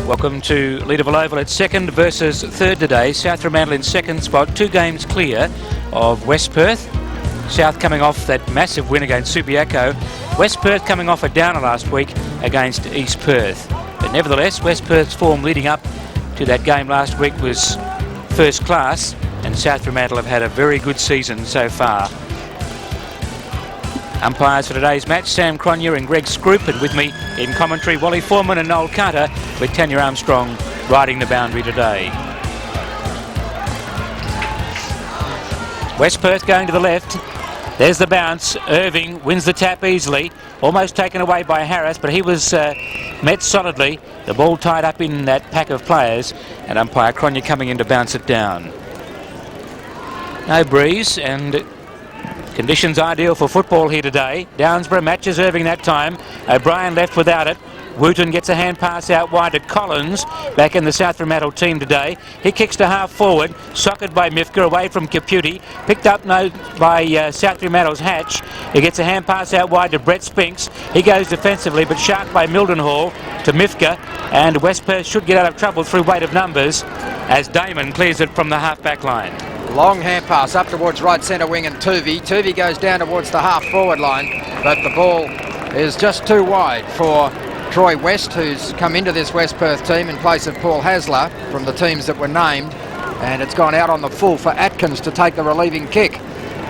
Welcome to Leederville Oval. It's second versus third today. South Fremantle in second spot, 2 games clear of West Perth. South coming off that massive win against Subiaco. West Perth coming off a downer last week against East Perth. But nevertheless, West Perth's form leading up to that game last week was first class, and South Fremantle have had a very good season so far. Umpires for today's match, Sam Cronje and Greg Scroop, and with me in commentary, Wally Foreman and Noel Carter, with Tanya Armstrong riding the boundary today. West Perth going to the left. There's the bounce. Irving wins the tap easily. Almost taken away by Harris, but he was met solidly. The ball tied up in that pack of players, and umpire Cronje coming in to bounce it down. No breeze, and conditions ideal for football here today. Downsborough matches Irving that time. O'Brien left without it. Wooten gets a hand pass out wide to Collins, back in the South Fremantle team today. He kicks to half forward, socked by Mifka away from Caputi, picked up by South Fremantle's Hatch. He gets a hand pass out wide to Brett Spinks. He goes defensively, but sharped by Mildenhall to Mifka, and West Perth should get out of trouble through weight of numbers as Damon clears it from the half-back line. Long hand pass up towards right centre wing and Tuvey. Tuvey goes down towards the half-forward line, but the ball is just too wide for Troy West, who's come into this West Perth team in place of Paul Hasler from the teams that were named, and it's gone out on the full for Atkins to take the relieving kick.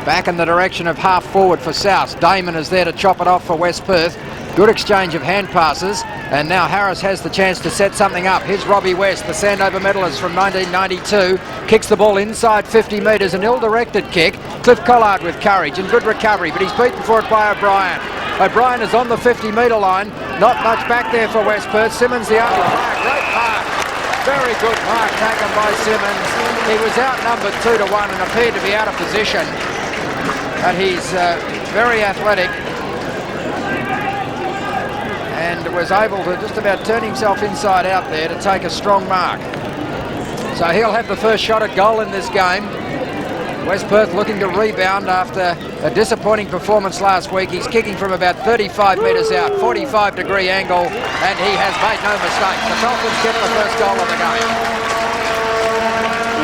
Back in the direction of half forward for South. Damon is there to chop it off for West Perth. Good exchange of hand passes, and now Harris has the chance to set something up. Here's Robbie West, the Sandover medalist from 1992, kicks the ball inside 50 metres, an ill-directed kick. Cliff Collard with courage and good recovery, but he's beaten for it by O'Brien. O'Brien is on the 50-metre line, not much back there for West Perth. Simmons the only mark, great mark, very good mark taken by Simmons. He was outnumbered 2-1 and appeared to be out of position, but he's very athletic and was able to just about turn himself inside out there to take a strong mark. So he'll have the first shot at goal in this game. West Perth looking to rebound after a disappointing performance last week. He's kicking from about 35 metres out, 45-degree angle, and he has made no mistake. The Falcons get the first goal of the game.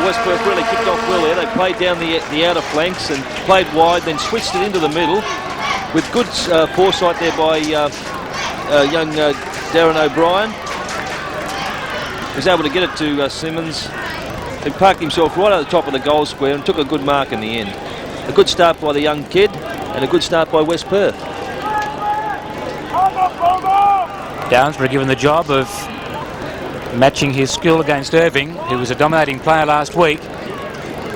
West Perth really kicked off well there. They played down the outer flanks and played wide, then switched it into the middle with good foresight there by young Darren O'Brien. He was able to get it to Simmons, who parked himself right at the top of the goal square and took a good mark in the end. A good start by the young kid and a good start by West Perth. Downsborough given the job of matching his skill against Irving, who was a dominating player last week.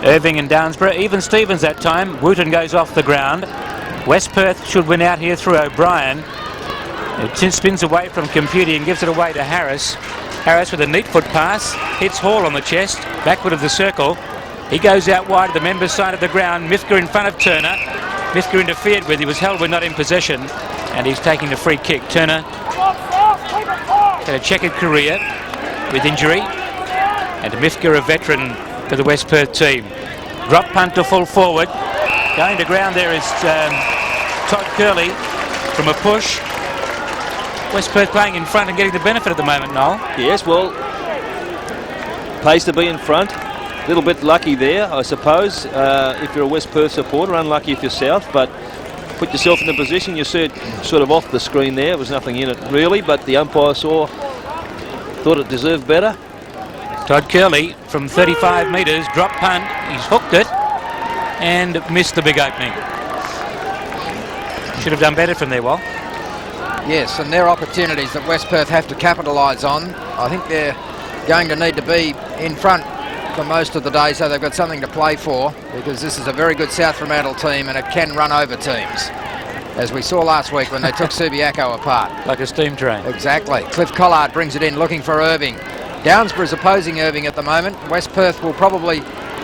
Irving and Downsborough, even Stevens that time. Wooten goes off the ground. West Perth should win out here through O'Brien. It spins away from Caputi and gives it away to Harris. Harris with a neat foot pass, hits Hall on the chest, backward of the circle. He goes out wide to the members' side of the ground. Mifka in front of Turner. Mifka interfered with, he was held when not in possession, and he's taking the free kick. Turner had a checkered career with injury, and Mifka a veteran for the West Perth team. Drop punt to full forward. Going to ground there is Todd Curley from a push. West Perth playing in front and getting the benefit at the moment, Noel. Yes, well, pays to be in front. A little bit lucky there, I suppose, if you're a West Perth supporter. Unlucky if you're South, but put yourself in the position. You're sort of off the screen there. There was nothing in it really, but the umpire thought it deserved better. Todd Curley from 35 metres, drop punt. He's hooked it and missed the big opening. Should have done better from there, Wal. Yes, and they're opportunities that West Perth have to capitalise on. I think they're going to need to be in front for most of the day, so they've got something to play for, because this is a very good South Fremantle team and it can run over teams, as we saw last week when they took Subiaco apart. Like a steam train. Exactly. Cliff Collard brings it in looking for Irving. Downsborough is opposing Irving at the moment. West Perth will probably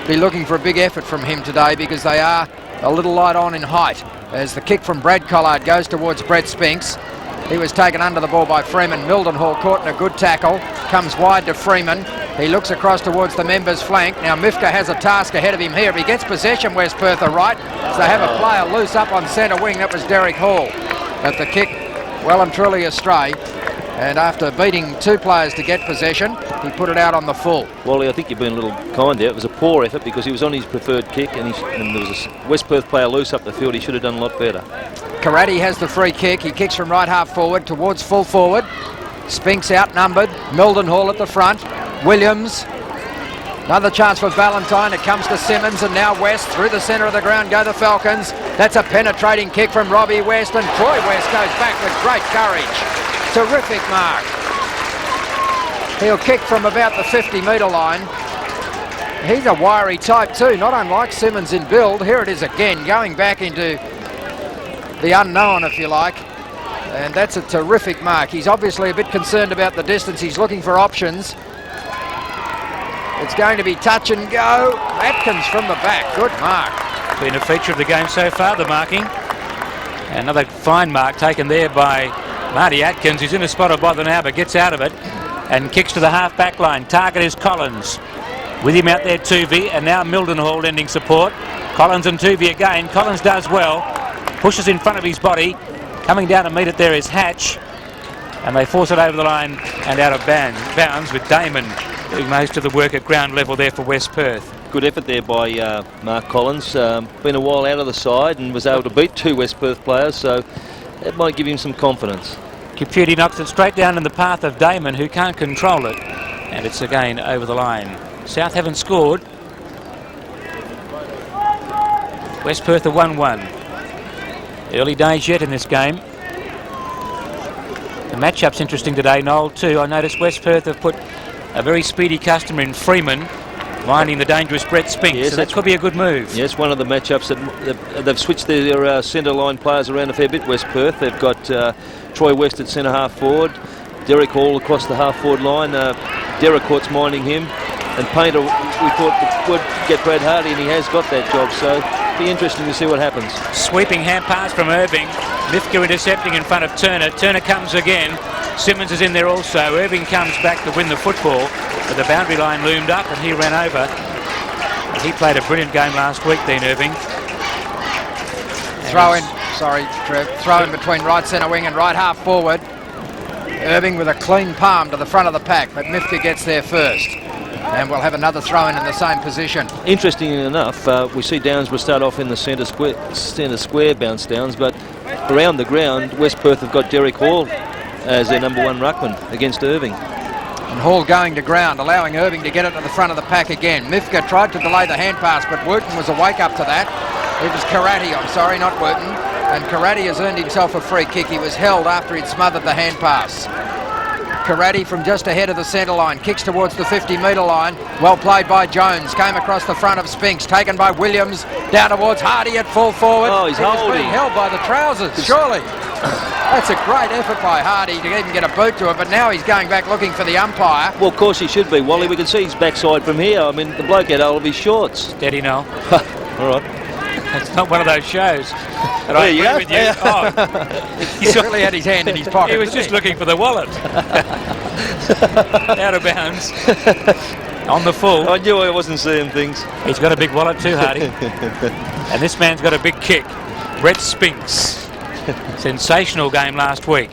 be looking for a big effort from him today, because they are a little light on in height, as the kick from Brad Collard goes towards Brett Spinks. He was taken under the ball by Freeman. Mildenhall caught in a good tackle. Comes wide to Freeman. He looks across towards the members' flank. Now Mifka has a task ahead of him here. If he gets possession, West Perth are right. So they have a player loose up on centre wing. That was Derek Hall. But the kick well and truly astray. And after beating 2 players to get possession, he put it out on the full. Wally, I think you've been a little kind there. It was a poor effort because he was on his preferred kick and there was a West Perth player loose up the field. He should have done a lot better. Karate has the free kick. He kicks from right half forward towards full forward. Spinks outnumbered. Mildenhall at the front. Williams. Another chance for Valentine. It comes to Simmons and now West. Through the centre of the ground go the Falcons. That's a penetrating kick from Robbie West, and Troy West goes back with great courage. Terrific mark. He'll kick from about the 50-metre line. He's a wiry type too, not unlike Simmons in build. Here it is again, going back into the unknown, if you like. And that's a terrific mark. He's obviously a bit concerned about the distance. He's looking for options. It's going to be touch and go. Atkins from the back. Good mark. Been a feature of the game so far, the marking. Another fine mark taken there by Marty Atkins. He's in a spot of bother now, but gets out of it and kicks to the half-back line. Target is Collins. With him out there, Tuvey, and now Mildenhall lending support. Collins and Tuvey again. Collins does well. Pushes in front of his body. Coming down to meet it there is Hatch. And they force it over the line and out of bounds with Damon doing most of the work at ground level there for West Perth. Good effort there by Mark Collins. Been a while out of the side and was able to beat 2 West Perth players, so that might give him some confidence. Caputi knocks it straight down in the path of Damon, who can't control it. And it's again over the line. South haven't scored. West Perth are 1-1. Early days yet in this game. The matchup's interesting today, Noel, too. I noticed West Perth have put a very speedy customer in Freeman, minding the dangerous Brett Spinks. Yes, so that could be a good move. Yes, one of the matchups that they've switched their centre line players around a fair bit, West Perth. They've got Troy West at centre half forward, Derek Hall across the half forward line, Derek Court's minding him, and Painter, we thought would get Brad Hardie, and he has got that job, so be interesting to see what happens. Sweeping hand pass from Irving. Mifka intercepting in front of Turner. Turner comes again. Simmons is in there also. Irving comes back to win the football, but the boundary line loomed up and he ran over. And he played a brilliant game last week, Dean Irving. Throw in, sorry Trev, throw in between right centre wing and right half forward. Irving with a clean palm to the front of the pack, but Mifka gets there first. And we'll have another throw in the same position. Interestingly enough, we see Downs will start off in the centre square bounce downs, but around the ground, West Perth have got Derek Hall as their number 1 ruckman against Irving. And Hall going to ground, allowing Irving to get it to the front of the pack again. Mifka tried to delay the hand pass, but Wooten was awake up to that. It was Karate, I'm sorry, not Wooten. And Karate has earned himself a free kick. He was held after he'd smothered the hand pass. Karate from just ahead of the centre line, kicks towards the 50-metre line. Well played by Jones, came across the front of Spinks, taken by Williams, down towards Hardie at full forward. Oh, he's holding. Being held by the trousers, surely. That's a great effort by Hardie to even get a boot to it, but now he's going back looking for the umpire. Well, of course he should be, Wally. We can see his backside from here. I mean, the bloke had hold of his shorts. Steady, Noel. All right. It's not one of those shows. And I agree with you. Oh, he really had his hand in his pocket. He was just looking for the wallet. Out of bounds. On the full. I knew I wasn't seeing things. He's got a big wallet too, Hardie. And this man's got a big kick. Brett Spinks. Sensational game last week.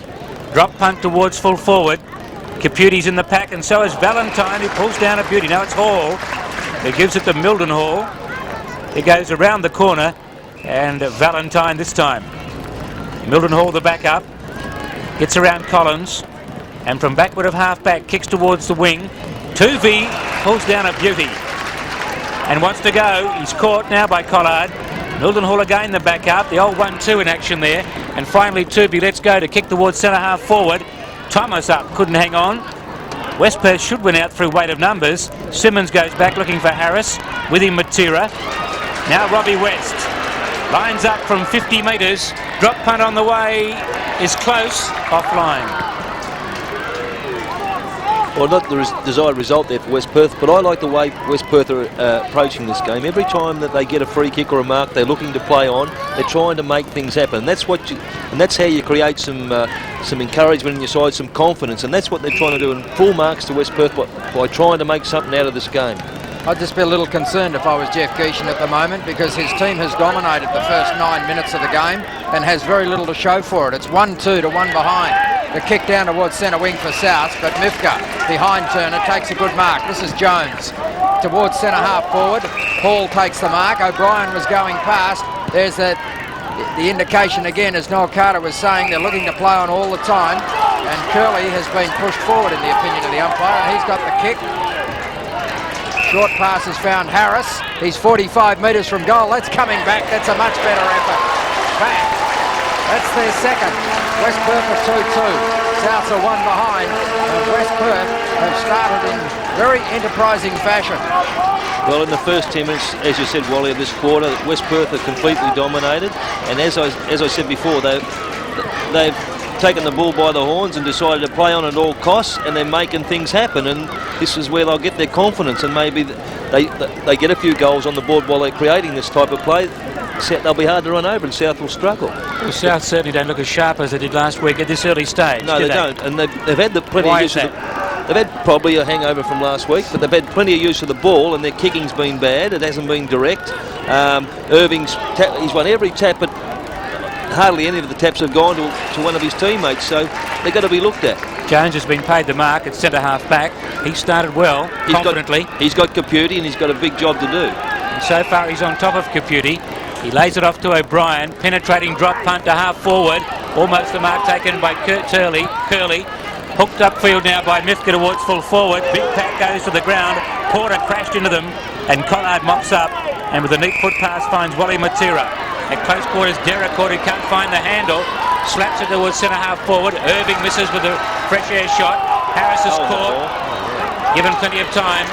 Drop punt towards full forward. Caputi's in the pack, and so is Valentine, who pulls down a beauty. Now it's Hall. He gives it to Mildenhall. He goes around the corner, and Valentine this time. Mildenhall the backup. Gets around Collins, and from backward of half-back, kicks towards the wing. Tuvey pulls down a beauty and wants to go. He's caught now by Collard. Mildenhall again the backup. The old 1-2 in action there. And finally Tuvey lets go to kick towards centre half forward. Thomas up, couldn't hang on. West Perth should win out through weight of numbers. Simmons goes back looking for Harris. With him Matera. Now Robbie West lines up from 50 metres. Drop punt on the way is close, offline. Well, not the desired result there for West Perth, but I like the way West Perth are approaching this game. Every time that they get a free kick or a mark, they're looking to play on. They're trying to make things happen. And that's how you create some encouragement in your side, some confidence, and that's what they're trying to do. And full marks to West Perth by trying to make something out of this game. I'd just be a little concerned if I was Jeff Geeshan at the moment, because his team has dominated the first 9 minutes of the game and has very little to show for it. It's 1-2 to 1 behind. The kick down towards centre wing for South, but Mifka behind Turner takes a good mark. This is Jones towards centre half forward. Hall takes the mark. O'Brien was going past. There's the indication again, as Noel Carter was saying, they're looking to play on all the time. And Curley has been pushed forward in the opinion of the umpire, and he's got the kick. Short pass has found Harris. He's 45 metres from goal. That's coming back. That's a much better effort. Back. That's their second. West Perth are 2-2. Souths are one behind. And West Perth have started in very enterprising fashion. Well, in the first 10 minutes, as you said, Wally, of this quarter, West Perth are completely dominated. And as I said before, they've taken the bull by the horns and decided to play on at all costs, and they're making things happen. And this is where they'll get their confidence, and maybe they get a few goals on the board while they're creating this type of play. They'll be hard to run over, and South will struggle. Well, South certainly don't look as sharp as they did last week at this early stage. No, they don't, and they've had plenty of use of they've had probably a hangover from last week, but they've had plenty of use of the ball, and their kicking's been bad. It hasn't been direct. Irving's he's won every tap, but hardly any of the taps have gone to one of his teammates, so they've got to be looked at. Jones has been paid the mark at centre half back. He started well, confidently. He's got Caputi, and he's got a big job to do. And so far he's on top of Caputi. He lays it off to O'Brien, penetrating drop punt to half forward. Almost the mark taken by Curley. Hooked upfield now by Mifka towards full forward. Big pack goes to the ground. Porter crashed into them, and Collard mops up, and with a neat foot pass finds Wally Matera. At close quarters, Derricourt, who can't find the handle, slaps it towards centre half forward. Irving misses with a fresh air shot. Harris is caught, given plenty of time.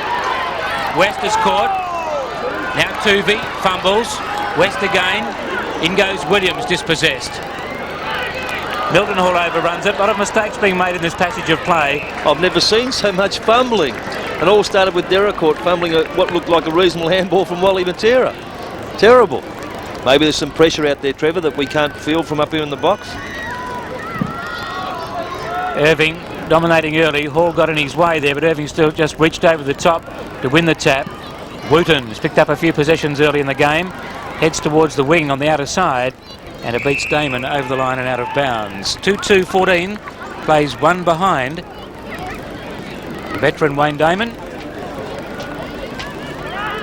West is caught. Now Tuvey fumbles. West again. In goes Williams, dispossessed. Milton Hall overruns it. A lot of mistakes being made in this passage of play. I've never seen so much fumbling. It all started with Derricourt fumbling what looked like a reasonable handball from Wally Matera. Terrible. Maybe there's some pressure out there, Trevor, that we can't feel from up here in the box. Irving dominating early. Hall got in his way there, but Irving still just reached over the top to win the tap. Wooten has picked up a few possessions early in the game. Heads towards the wing on the outer side, and it beats Damon over the line and out of bounds. 2-2-14, plays one behind. The veteran Wayne Damon,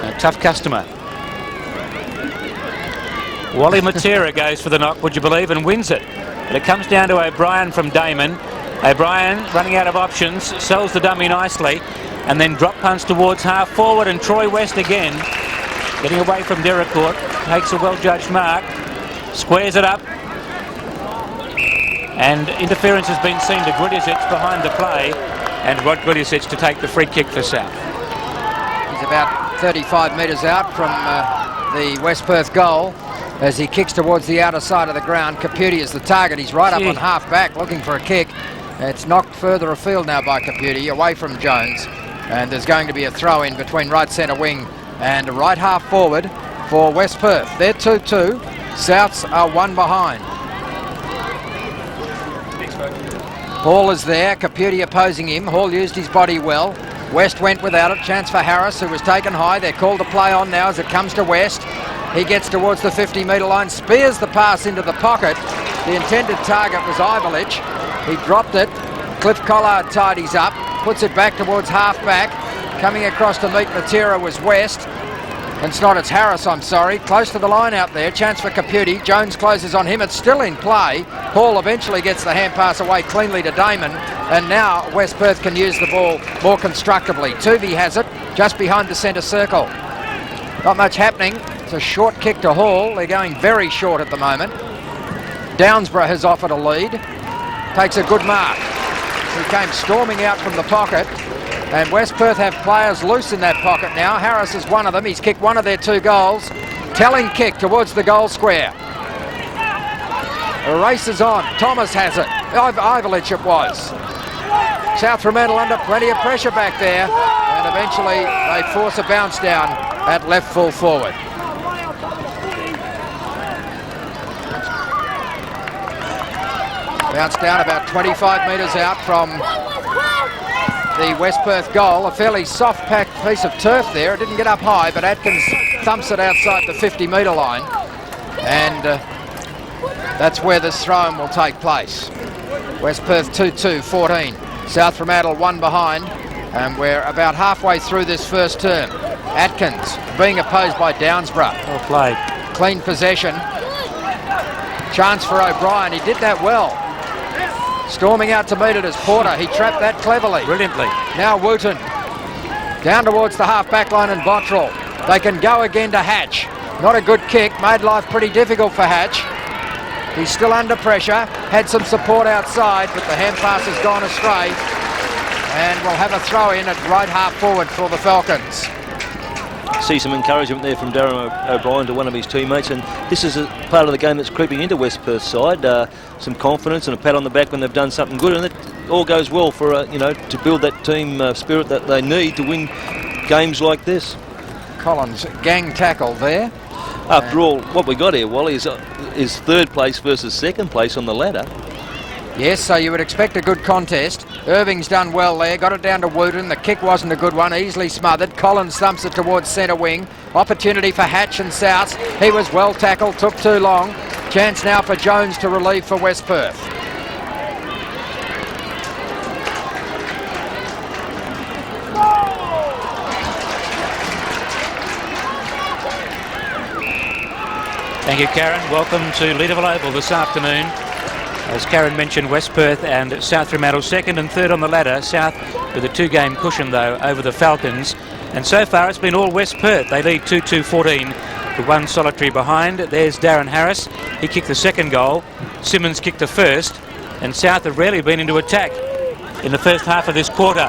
a tough customer. Wally Matera goes for the knock, would you believe, and wins it. But it comes down to O'Brien from Damon. O'Brien running out of options, sells the dummy nicely, and then drop punts towards half forward, and Troy West again, getting away from Derricourt, takes a well-judged mark, squares it up, and interference has been seen to Grudisic behind the play, and Rod Grudisic to take the free kick for South. He's about 35 metres out from the West Perth goal as he kicks towards the outer side of the ground. Caputi is the target. He's right up on half back looking for a kick. It's knocked further afield now by Caputi, away from Jones, and there's going to be a throw in between right centre wing and right half forward for West Perth. They're 2-2. Souths are one behind. Hall is there. Caputi opposing him. Hall used his body well. West went without it. Chance for Harris, who was taken high. They're called to play on now as it comes to West. He gets towards the 50-metre line, spears the pass into the pocket. The intended target was Ivelich. He dropped it. Cliff Collard tidies up, puts it back towards half-back. Coming across to meet Matera was West. It's Harris, I'm sorry. Close to the line out there. Chance for Caputi. Jones closes on him. It's still in play. Hall eventually gets the hand pass away cleanly to Damon. And now West Perth can use the ball more constructively. Tuvey has it just behind the centre circle. Not much happening. It's a short kick to Hall. They're going very short at the moment. Downsborough has offered a lead. Takes a good mark. He came storming out from the pocket. And West Perth have players loose in that pocket now. Harris is one of them. He's kicked one of their 2 goals. Telling kick towards the goal square. The race is on. Thomas has it. Ivelich it was. South Fremantle under plenty of pressure back there. And eventually they force a bounce down at left full forward. Bounce down about 25 metres out from the West Perth goal. A fairly soft-packed piece of turf there. It didn't get up high, but Atkins thumps it outside the 50-metre line. And that's where this throw-in will take place. West Perth 2-2, 14. South Fremantle 1 behind. And we're about halfway through this first term. Atkins being opposed by Downsborough. Well played. Clean possession. Chance for O'Brien. He did that well. Storming out to meet it as Porter. He trapped that cleverly. Brilliantly. Now Wooten. Down towards the half-back line and Bottrell. They can go again to Hatch. Not a good kick. Made life pretty difficult for Hatch. He's still under pressure. Had some support outside, but the hand pass has gone astray. And we'll have a throw in at right half forward for the Falcons. See some encouragement there from Darren O'Brien to one of his teammates, and this is a part of the game that's creeping into West Perth's side. Some confidence and a pat on the back when they've done something good, and it all goes well for to build that team spirit that they need to win games like this. Collins gang tackle there. After all, what we got here, Wally, is third place versus second place on the ladder. Yes, so you would expect a good contest. Irving's done well there, got it down to Wooten. The kick wasn't a good one, easily smothered. Collins thumps it towards centre wing. Opportunity for Hatch and South. He was well tackled, took too long. Chance now for Jones to relieve for West Perth. Thank you, Karen. Welcome to Leederville Oval this afternoon. As Karen mentioned, West Perth and South Fremantle second and third on the ladder. South with a 2-game cushion, though, over the Falcons. And so far, it's been all West Perth. They lead 2-2-14 with one solitary behind. There's Darren Harris. He kicked the second goal. Simmons kicked the first. And South have rarely been into attack in the first half of this quarter.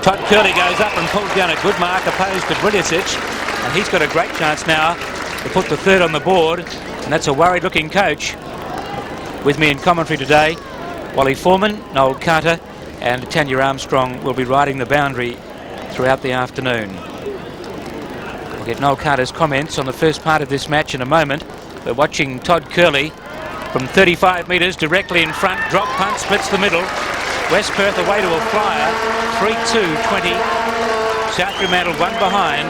Todd Curley goes up and pulls down a good mark opposed to Brilicic. And he's got a great chance now to put the third on the board. And that's a worried-looking coach. With me in commentary today, Wally Foreman, Noel Carter and Tanya Armstrong will be riding the boundary throughout the afternoon. We'll get Noel Carter's comments on the first part of this match in a moment. We're watching Todd Curley from 35 metres directly in front. Drop punt, splits the middle. West Perth away to a flyer. 3-2-20. South Fremantle 1 behind.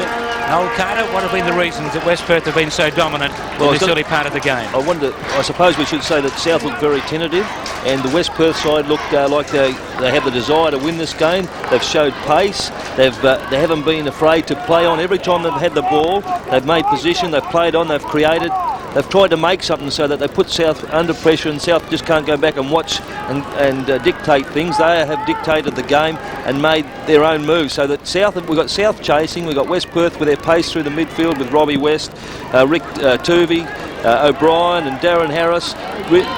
Noel Carter, what have been the reasons that West Perth have been so dominant in this early part of the game? I suppose we should say that South looked very tentative, and the West Perth side looked like they have the desire to win this game. They've showed pace. They haven't been afraid to play on. Every time they've had the ball, they've made position, they've played on, they've created. They've tried to make something so that they put South under pressure, and South just can't go back and watch and dictate things. They have dictated the game and made their own moves. So that we've got South chasing, we've got West Perth with their pace through the midfield with Robbie West, Rick Tuvey, O'Brien and Darren Harris.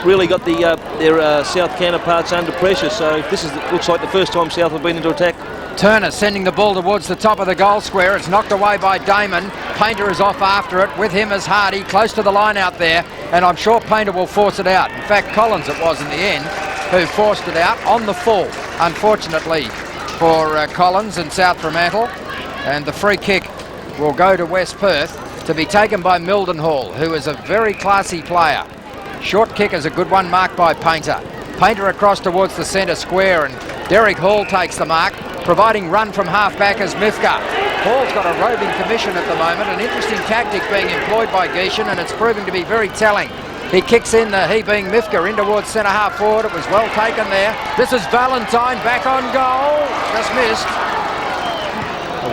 Really got their South counterparts under pressure. So this looks like the first time South have been into attack. Turner sending the ball towards the top of the goal square. It's knocked away by Damon. Painter is off after it. With him is Hardie, close to the line out there. And I'm sure Painter will force it out. In fact, Collins it was in the end who forced it out on the full, unfortunately, for Collins and South Fremantle. And the free kick will go to West Perth to be taken by Mildenhall, who is a very classy player. Short kick is a good one, marked by Painter. Painter across towards the centre square, and Derek Hall takes the mark, providing run from half-back as Mifka. Hall's got a roving commission at the moment, an interesting tactic being employed by Geishan, and it's proving to be very telling. He kicks in, he being Mifka, in towards centre half forward. It was well taken there. This is Valentine back on goal. Just missed.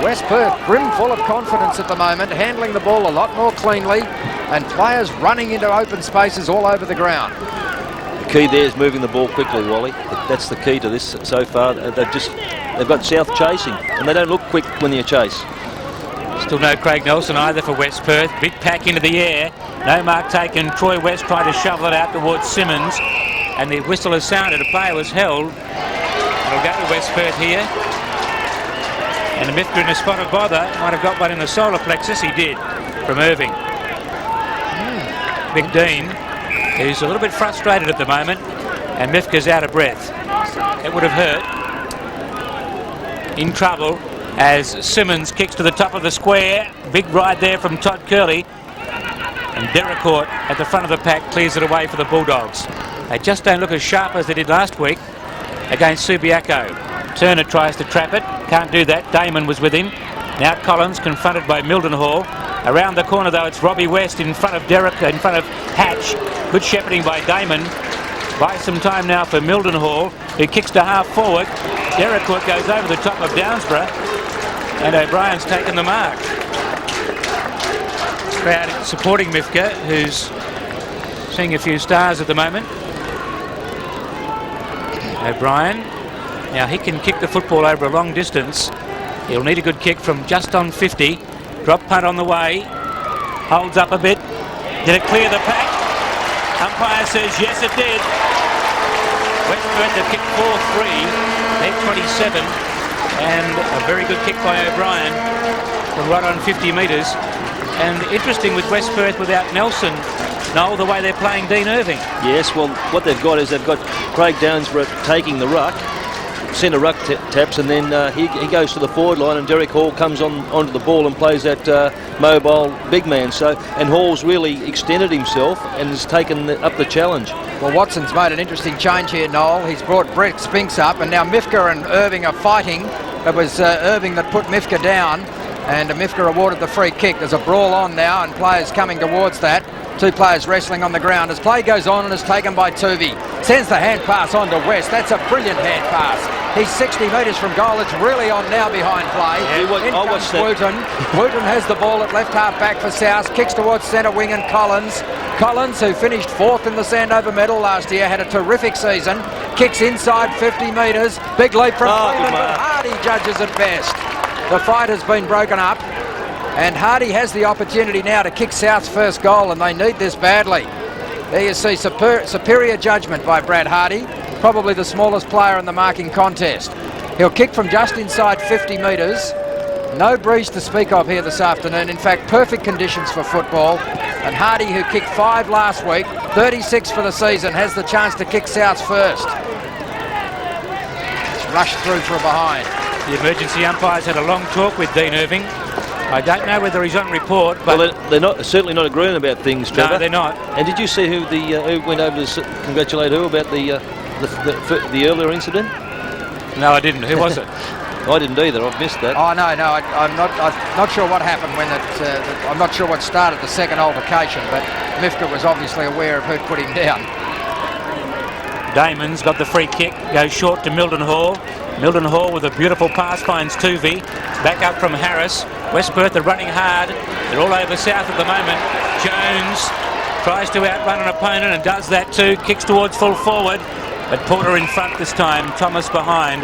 West Perth brimful of confidence at the moment, handling the ball a lot more cleanly, and players running into open spaces all over the ground. The key there is moving the ball quickly, Wally. That's the key to this so far. They've got South chasing, and they don't look quick when you chase. Still no Craig Nelson either for West Perth. Big pack into the air. No mark taken. Troy West tried to shovel it out towards Simmons, and the whistle has sounded. A player was held. It'll go to West Perth here. And the Mifka in a spot of bother. Might have got one in the solar plexus. He did, from Irving. Big Dean, who's a little bit frustrated at the moment, and Mifka's out of breath. It would have hurt. In trouble as Simmons kicks to the top of the square. Big ride there from Todd Curley. And Deracourt at the front of the pack clears it away for the Bulldogs. They just don't look as sharp as they did last week against Subiaco. Turner tries to trap it. Can't do that. Damon was with him. Now Collins confronted by Mildenhall. Around the corner though, it's Robbie West in front of Hatch. Good shepherding by Damon. Buys some time now for Mildenhall, who kicks to half forward. Derricourt goes over the top of Downsborough, and O'Brien's taken the mark. Crowd supporting Mifka, who's seeing a few stars at the moment. O'Brien, now he can kick the football over a long distance. He'll need a good kick from just on 50. Drop punt on the way. Holds up a bit. Did it clear the pack? Umpire says yes, it did. Westperth have kicked 4-3. They're 27. And a very good kick by O'Brien from right on 50 metres. And interesting with Westperth without Nelson, Noel, the way they're playing Dean Irving. Yes, well, what they've got is they've got Craig Downsborough taking the ruck, centre ruck taps, and then he goes to the forward line, and Derek Hall comes onto the ball and plays that mobile big man. So, and Hall's really extended himself and has taken up the challenge. Well, Watson's made an interesting change here, Noel. He's brought Brett Spinks up, and now Mifka and Irving are fighting. It was Irving that put Mifka down, and Mifka awarded the free kick. There's a brawl on now, and players coming towards that. Two players wrestling on the ground as play goes on and is taken by Tuvey. Sends the hand pass on to West. That's a brilliant hand pass. He's 60 metres from goal. It's really on now behind play. Yeah, In comes Wooten. Wooten has the ball at left half back for South. Kicks towards centre wing and Collins. Collins, who finished 4th in the Sandover medal last year, had a terrific season. Kicks inside 50 metres. Big leap from Cleveland, but Hardie judges it best. The fight has been broken up. And Hardie has the opportunity now to kick South's first goal, and they need this badly. There you see superior judgment by Brad Hardie, probably the smallest player in the marking contest. He'll kick from just inside 50 metres. No breeze to speak of here this afternoon. In fact, perfect conditions for football. And Hardie, who kicked 5 last week, 36 for the season, has the chance to kick South's first. It's rushed through from behind. The emergency umpires had a long talk with Dean Irving. I don't know whether he's on report, but well, they're certainly not agreeing about things, Trevor. No, they're not. And did you see who went over to congratulate who about the earlier incident? No, I didn't. Who was it? I didn't either. I've missed that. Oh no, I'm not sure what happened when it. I'm not sure what started the second altercation, but Mifka was obviously aware of who'd put him down. Damon's got the free kick, goes short to Mildenhall. Mildenhall with a beautiful pass finds Tuvey. Back up from Harris. Westperth are running hard. They're all over South at the moment. Jones tries to outrun an opponent and does that too. Kicks towards full forward, but Porter in front this time. Thomas behind,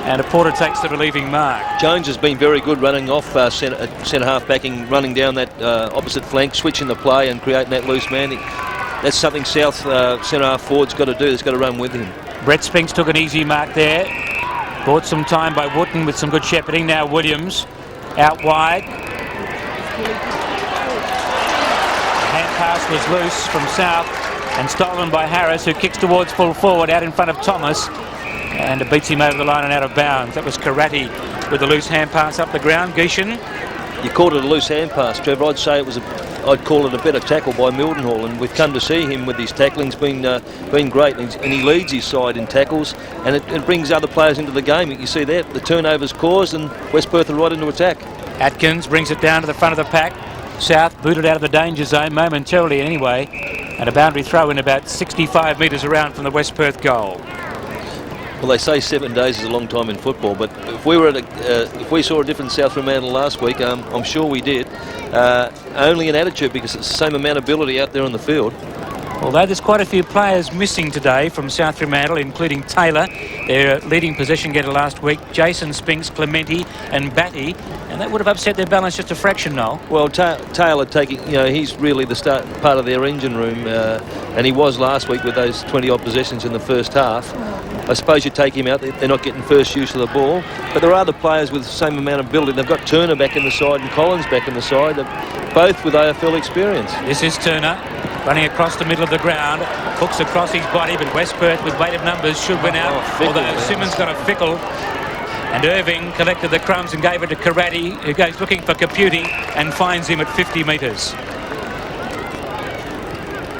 and Porter takes the relieving mark. Jones has been very good running off centre half backing, running down that opposite flank, switching the play and creating that loose man. That's something South centre half forward's got to do. He's got to run with him. Brett Spinks took an easy mark there. Bought some time by Wooten with some good shepherding. Now Williams out wide. The hand pass was loose from South and stolen by Harris, who kicks towards full forward out in front of Thomas, and it beats him over the line and out of bounds. That was Karate with the loose hand pass up the ground. Gishin. You called it a loose hand pass, Trevor. I'd say I'd call it a better tackle by Mildenhall, and we've come to see him with his tackling's been great, and he leads his side in tackles, and it brings other players into the game. You see that the turnovers caused, and Westperth are right into attack. Atkins brings it down to the front of the pack. South booted out of the danger zone momentarily anyway, and a boundary throw in about 65 metres around from the Westperth goal. Well, they say 7 days is a long time in football, but if we saw a different South Fremantle last week, I'm sure we did. Only an attitude, because it's the same amount of ability out there on the field. Although there's quite a few players missing today from South Fremantle, including Taylor, their leading possession getter last week, Jason Spinks, Clementi and Batty, and that would have upset their balance just a fraction, Noel. Well, Taylor taking, he's really the start part of their engine room, and he was last week with those 20-odd possessions in the first half. I suppose you take him out, they're not getting first use of the ball, but there are other players with the same amount of ability. They've got Turner back in the side and Collins back in the side, both with AFL experience. This is Turner running across the middle of the ground, hooks across his body, but Westperth with weight of numbers should win out, although Simmons got a fickle. And Irving collected the crumbs and gave it to Karate, who goes looking for Caputi and finds him at 50 metres.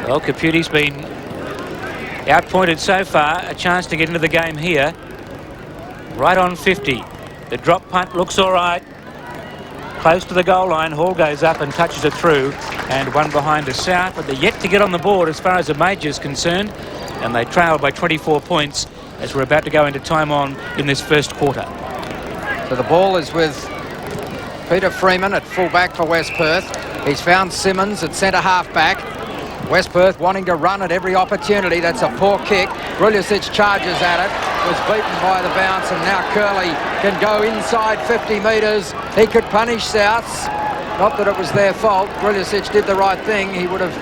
Well, Caputi's been outpointed so far. A chance to get into the game here. Right on 50. The drop punt looks all right. Close to the goal line. Hall goes up and touches it through. And one behind to South, but they're yet to get on the board as far as the major is concerned. and they trail by 24 points as we're about to go into time on in this first quarter. So the ball is with Peter Freeman at full-back for West Perth. He's found Simmons at centre-half back. West Perth wanting to run at every opportunity. That's a poor kick. Ruljicic charges at it. Was beaten by the bounce, and now Curley can go inside 50 metres. He could punish Souths. Not that it was their fault. Ruljicic did the right thing. He would have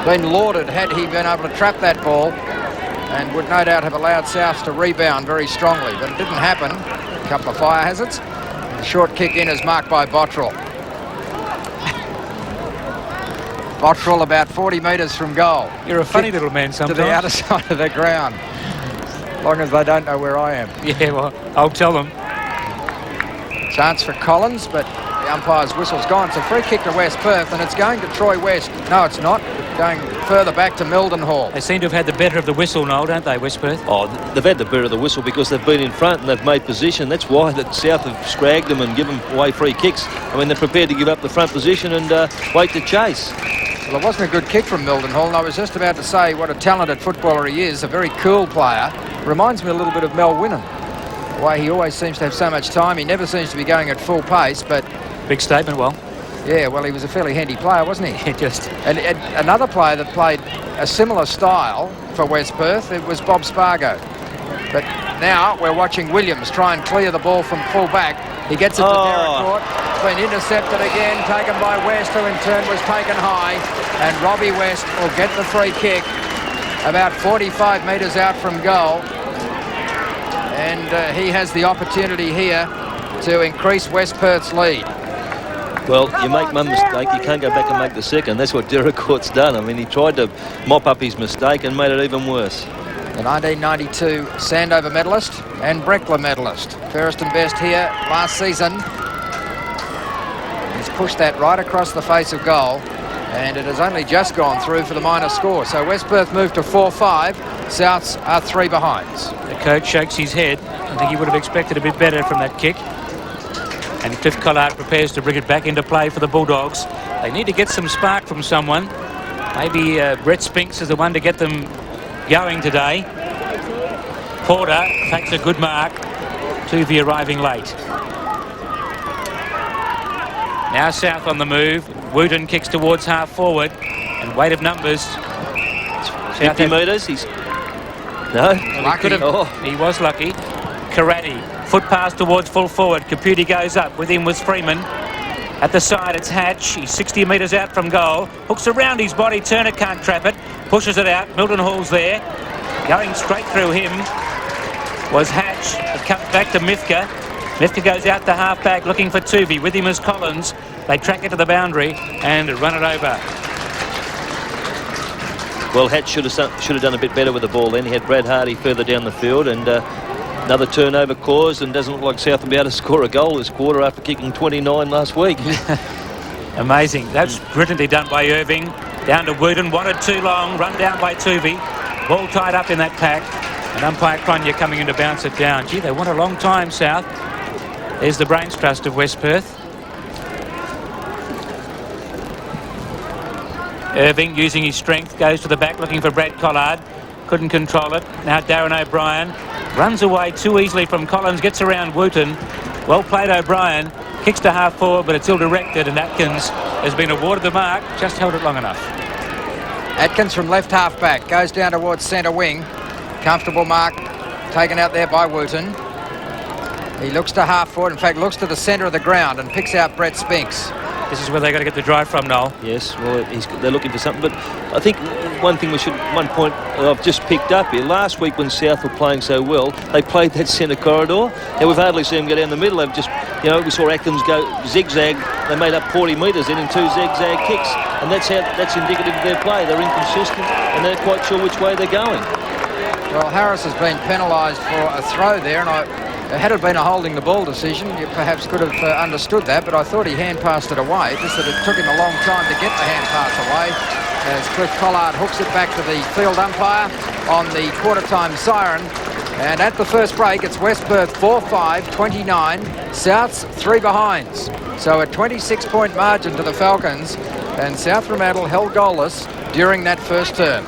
been lauded had he been able to trap that ball, and would no doubt have allowed Souths to rebound very strongly. But it didn't happen. A couple of fire hazards. The short kick in is marked by Bottrell. Bottrell about 40 metres from goal. You're a funny little man sometimes. To the outer side of the ground. As long as they don't know where I am. Yeah, well, I'll tell them. Chance for Collins, but the umpire's whistle's gone. It's a free kick to West Perth, and it's going to Troy West. No, it's not. Going further back to Mildenhall. They seem to have had the better of the whistle, Noel, don't they, West Perth? Oh, they've had the better of the whistle because they've been in front and they've made position. That's why that South have scragged them and given away free kicks. I mean, they're prepared to give up the front position and wait to chase. Well, it wasn't a good kick from Mildenhall, and I was just about to say what a talented footballer he is, a very cool player. Reminds me a little bit of Mel Winnan. The way he always seems to have so much time. He never seems to be going at full pace, but... Big statement, well. Yeah, well, he was a fairly handy player, wasn't he? Yeah, just... And another player that played a similar style for West Perth, it was Bob Spargo. But now we're watching Williams try and clear the ball from full back. He gets it to Derek Court. It's been intercepted again, taken by West, who in turn was taken high. And Robbie West will get the free kick about 45 metres out from goal. And he has the opportunity here to increase West Perth's lead. Well, you make one mistake, you can't go back and make the second. That's what Derek Court's done. I mean, he tried to mop up his mistake and made it even worse. The 1992 Sandover medalist and Breckler medalist. Fairest and best here last season. He's pushed that right across the face of goal, and it has only just gone through for the minor score. So West Perth moved to 4-5. Souths are 3 behinds. The coach shakes his head. I think he would have expected a bit better from that kick. And Cliff Collard prepares to bring it back into play for the Bulldogs. They need to get some spark from someone. Maybe Brett Spinks is the one to get them going today. Porter takes a good mark. Tuvey arriving late. Now South on the move. Wooten kicks towards half forward. And weight of numbers. 50 metres. He's... No? Lucky. He was lucky. Karate. Foot pass towards full forward. Caputi goes up. With him was Freeman. At the side, it's Hatch. He's 60 metres out from goal. Hooks around his body. Turner can't trap it. Pushes it out. Mildenhall's there. Going straight through him was Hatch. It comes back to Mifka. Mifka goes out to half-back looking for Tuvey. With him is Collins. They track it to the boundary and run it over. Well, Hatch should have done a bit better with the ball then. He had Brad Hardie further down the field, and another turnover caused, and doesn't look like South will be able to score a goal this quarter after kicking 29 last week. Amazing. That's brilliantly done by Irving. Down to Wooten. Wanted too long. Run down by Tuvey. Ball tied up in that pack. And umpire Cronje coming in to bounce it down. Gee, they want a long time, South. There's the brains trust of West Perth. Irving, using his strength, goes to the back looking for Brad Collard. Couldn't control it. Now Darren O'Brien runs away too easily from Collins, gets around Wooten. Well played O'Brien. Kicks to half forward, but it's ill-directed, and Atkins has been awarded the mark. Just held it long enough. Atkins from left half-back goes down towards centre wing. Comfortable mark taken out there by Wooten. He looks to half forward, in fact looks to the centre of the ground and picks out Brett Spinks. This is where they've got to get the drive from, Noel. Yes, well, they're looking for something. But I think one point I've just picked up here. Last week when South were playing so well, they played that centre corridor. Now we've hardly seen them go down the middle. They've just, we saw Atkins go zigzag. They made up 40 metres then in 2 zigzag kicks. And that's indicative of their play. They're inconsistent and they're not quite sure which way they're going. Well, Harris has been penalised for a throw there, and had it been a holding the ball decision, you perhaps could have understood that, but I thought he hand passed it away, just that it took him a long time to get the hand pass away, as Cliff Collard hooks it back to the field umpire on the quarter-time siren. And at the first break, it's West Perth 4-5, 29, Souths 3 behinds. So a 26-point margin to the Falcons, and South Fremantle held goalless during that first term.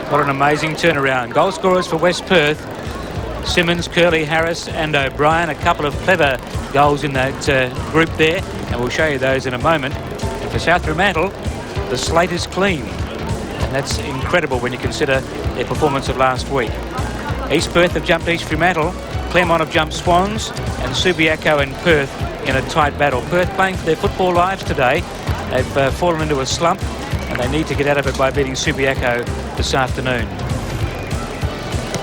What an amazing turnaround. Goal scorers for West Perth: Simmons, Curley, Harris and O'Brien. A couple of clever goals in that group there, and we'll show you those in a moment. And for South Fremantle, the slate is clean, and that's incredible when you consider their performance of last week. East Perth have jumped East Fremantle, Claremont have jumped Swans, and Subiaco and Perth in a tight battle. Perth playing for their football lives today. They've fallen into a slump, and they need to get out of it by beating Subiaco this afternoon.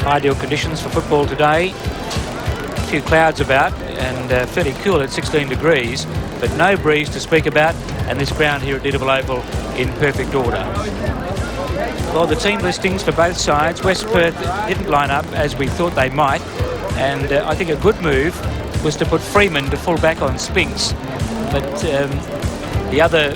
Ideal conditions for football today. A few clouds about and fairly cool at 16 degrees, but no breeze to speak about, and this ground here at Leederville Oval in perfect order. Well, the team listings for both sides, West Perth didn't line up as we thought they might, and I think a good move was to put Freeman to full back on Spinks. But the other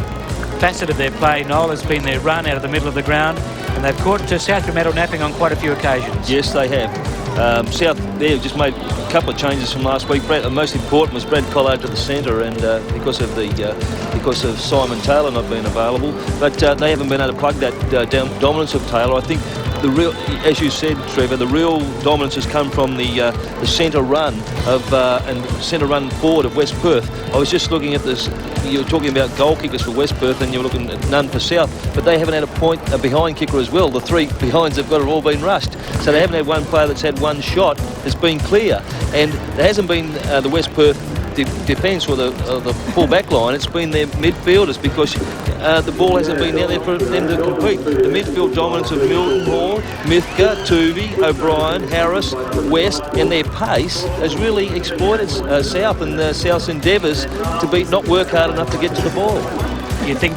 facet of their play, Noel, has been their run out of the middle of the ground, and they've caught South Fremantle napping on quite a few occasions. Yes, they have. South there just made a couple of changes from last week. The most important was Brad Collard to the centre, and because of Simon Taylor not being available, but they haven't been able to plug that dominance of Taylor. I think the real, as you said, Trevor, the real dominance has come from the centre run of and centre run forward of West Perth. I was just looking at this. You're talking about goal kickers for West Perth, and you're looking at none for South, but they haven't had a behind kicker as well. The three behinds they've got have all been rushed, so they haven't had one player that's had one shot that's been clear, and there hasn't been the West Perth defence or the full back line. It's been their midfielders, because the ball hasn't been out there for them to compete. The midfield dominance of Milton Hall, Mithka, Tuvey, O'Brien, Harris, West, and their pace has really exploited South and South's endeavours to not work hard enough to get to the ball. You think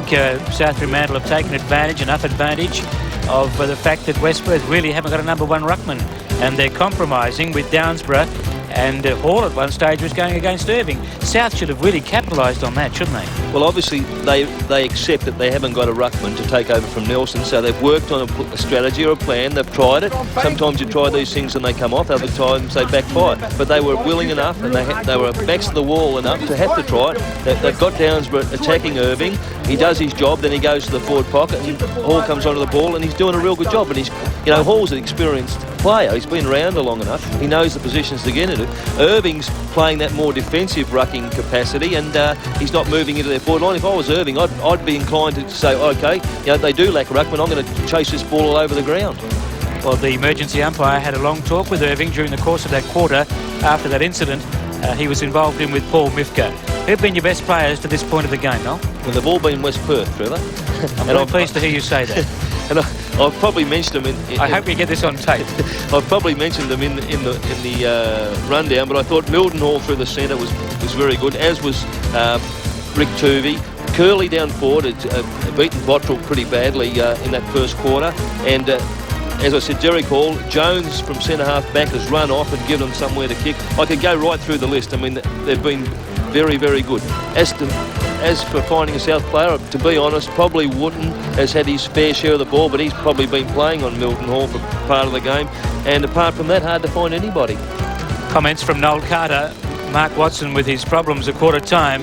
South Fremantle have taken enough advantage of the fact that West Perth really haven't got a number one ruckman, and they're compromising with Downsborough, and Hall at one stage was going against Irving. South should have really capitalised on that, shouldn't they? Well, obviously they accept that they haven't got a ruckman to take over from Nelson, so they've worked on a strategy or a plan. They've tried it. Sometimes you try these things and they come off, other times they backfire. But they were willing enough, and they were backs to the wall enough to have to try it. They've got Downsborough attacking Irving. He does his job, then he goes to the forward pocket, and Hall comes onto the ball, and he's doing a real good job. And Hall's an experienced player. He's been around long enough. He knows the positions to get into. Irving's playing that more defensive rucking capacity, and he's not moving into their forward line. If I was Irving, I'd be inclined to say, okay, they do lack a ruckman. I'm going to chase this ball all over the ground. Well, the emergency umpire had a long talk with Irving during the course of that quarter after that incident he was involved in with Paul Mifka. Who've been your best players to this point of the game, Noel? Well, they've all been West Perth, Trevor. I'm very pleased to hear you say that. And I've probably mentioned them I hope you get this on tape. I've probably mentioned them in the rundown, but I thought Milton Hall through the centre was very good, as was Rick Tuvey. Curley down forward had beaten Bottrell pretty badly in that first quarter, and as I said, Derek Hall. Jones from centre half back has run off and given them somewhere to kick. I could go right through the list. I mean, they've been very, very good. As for finding a South player, to be honest, probably Wooten has had his fair share of the ball, but he's probably been playing on Milton Hall for part of the game. And apart from that, hard to find anybody. Comments from Noel Carter. Mark Watson with his problems a quarter time,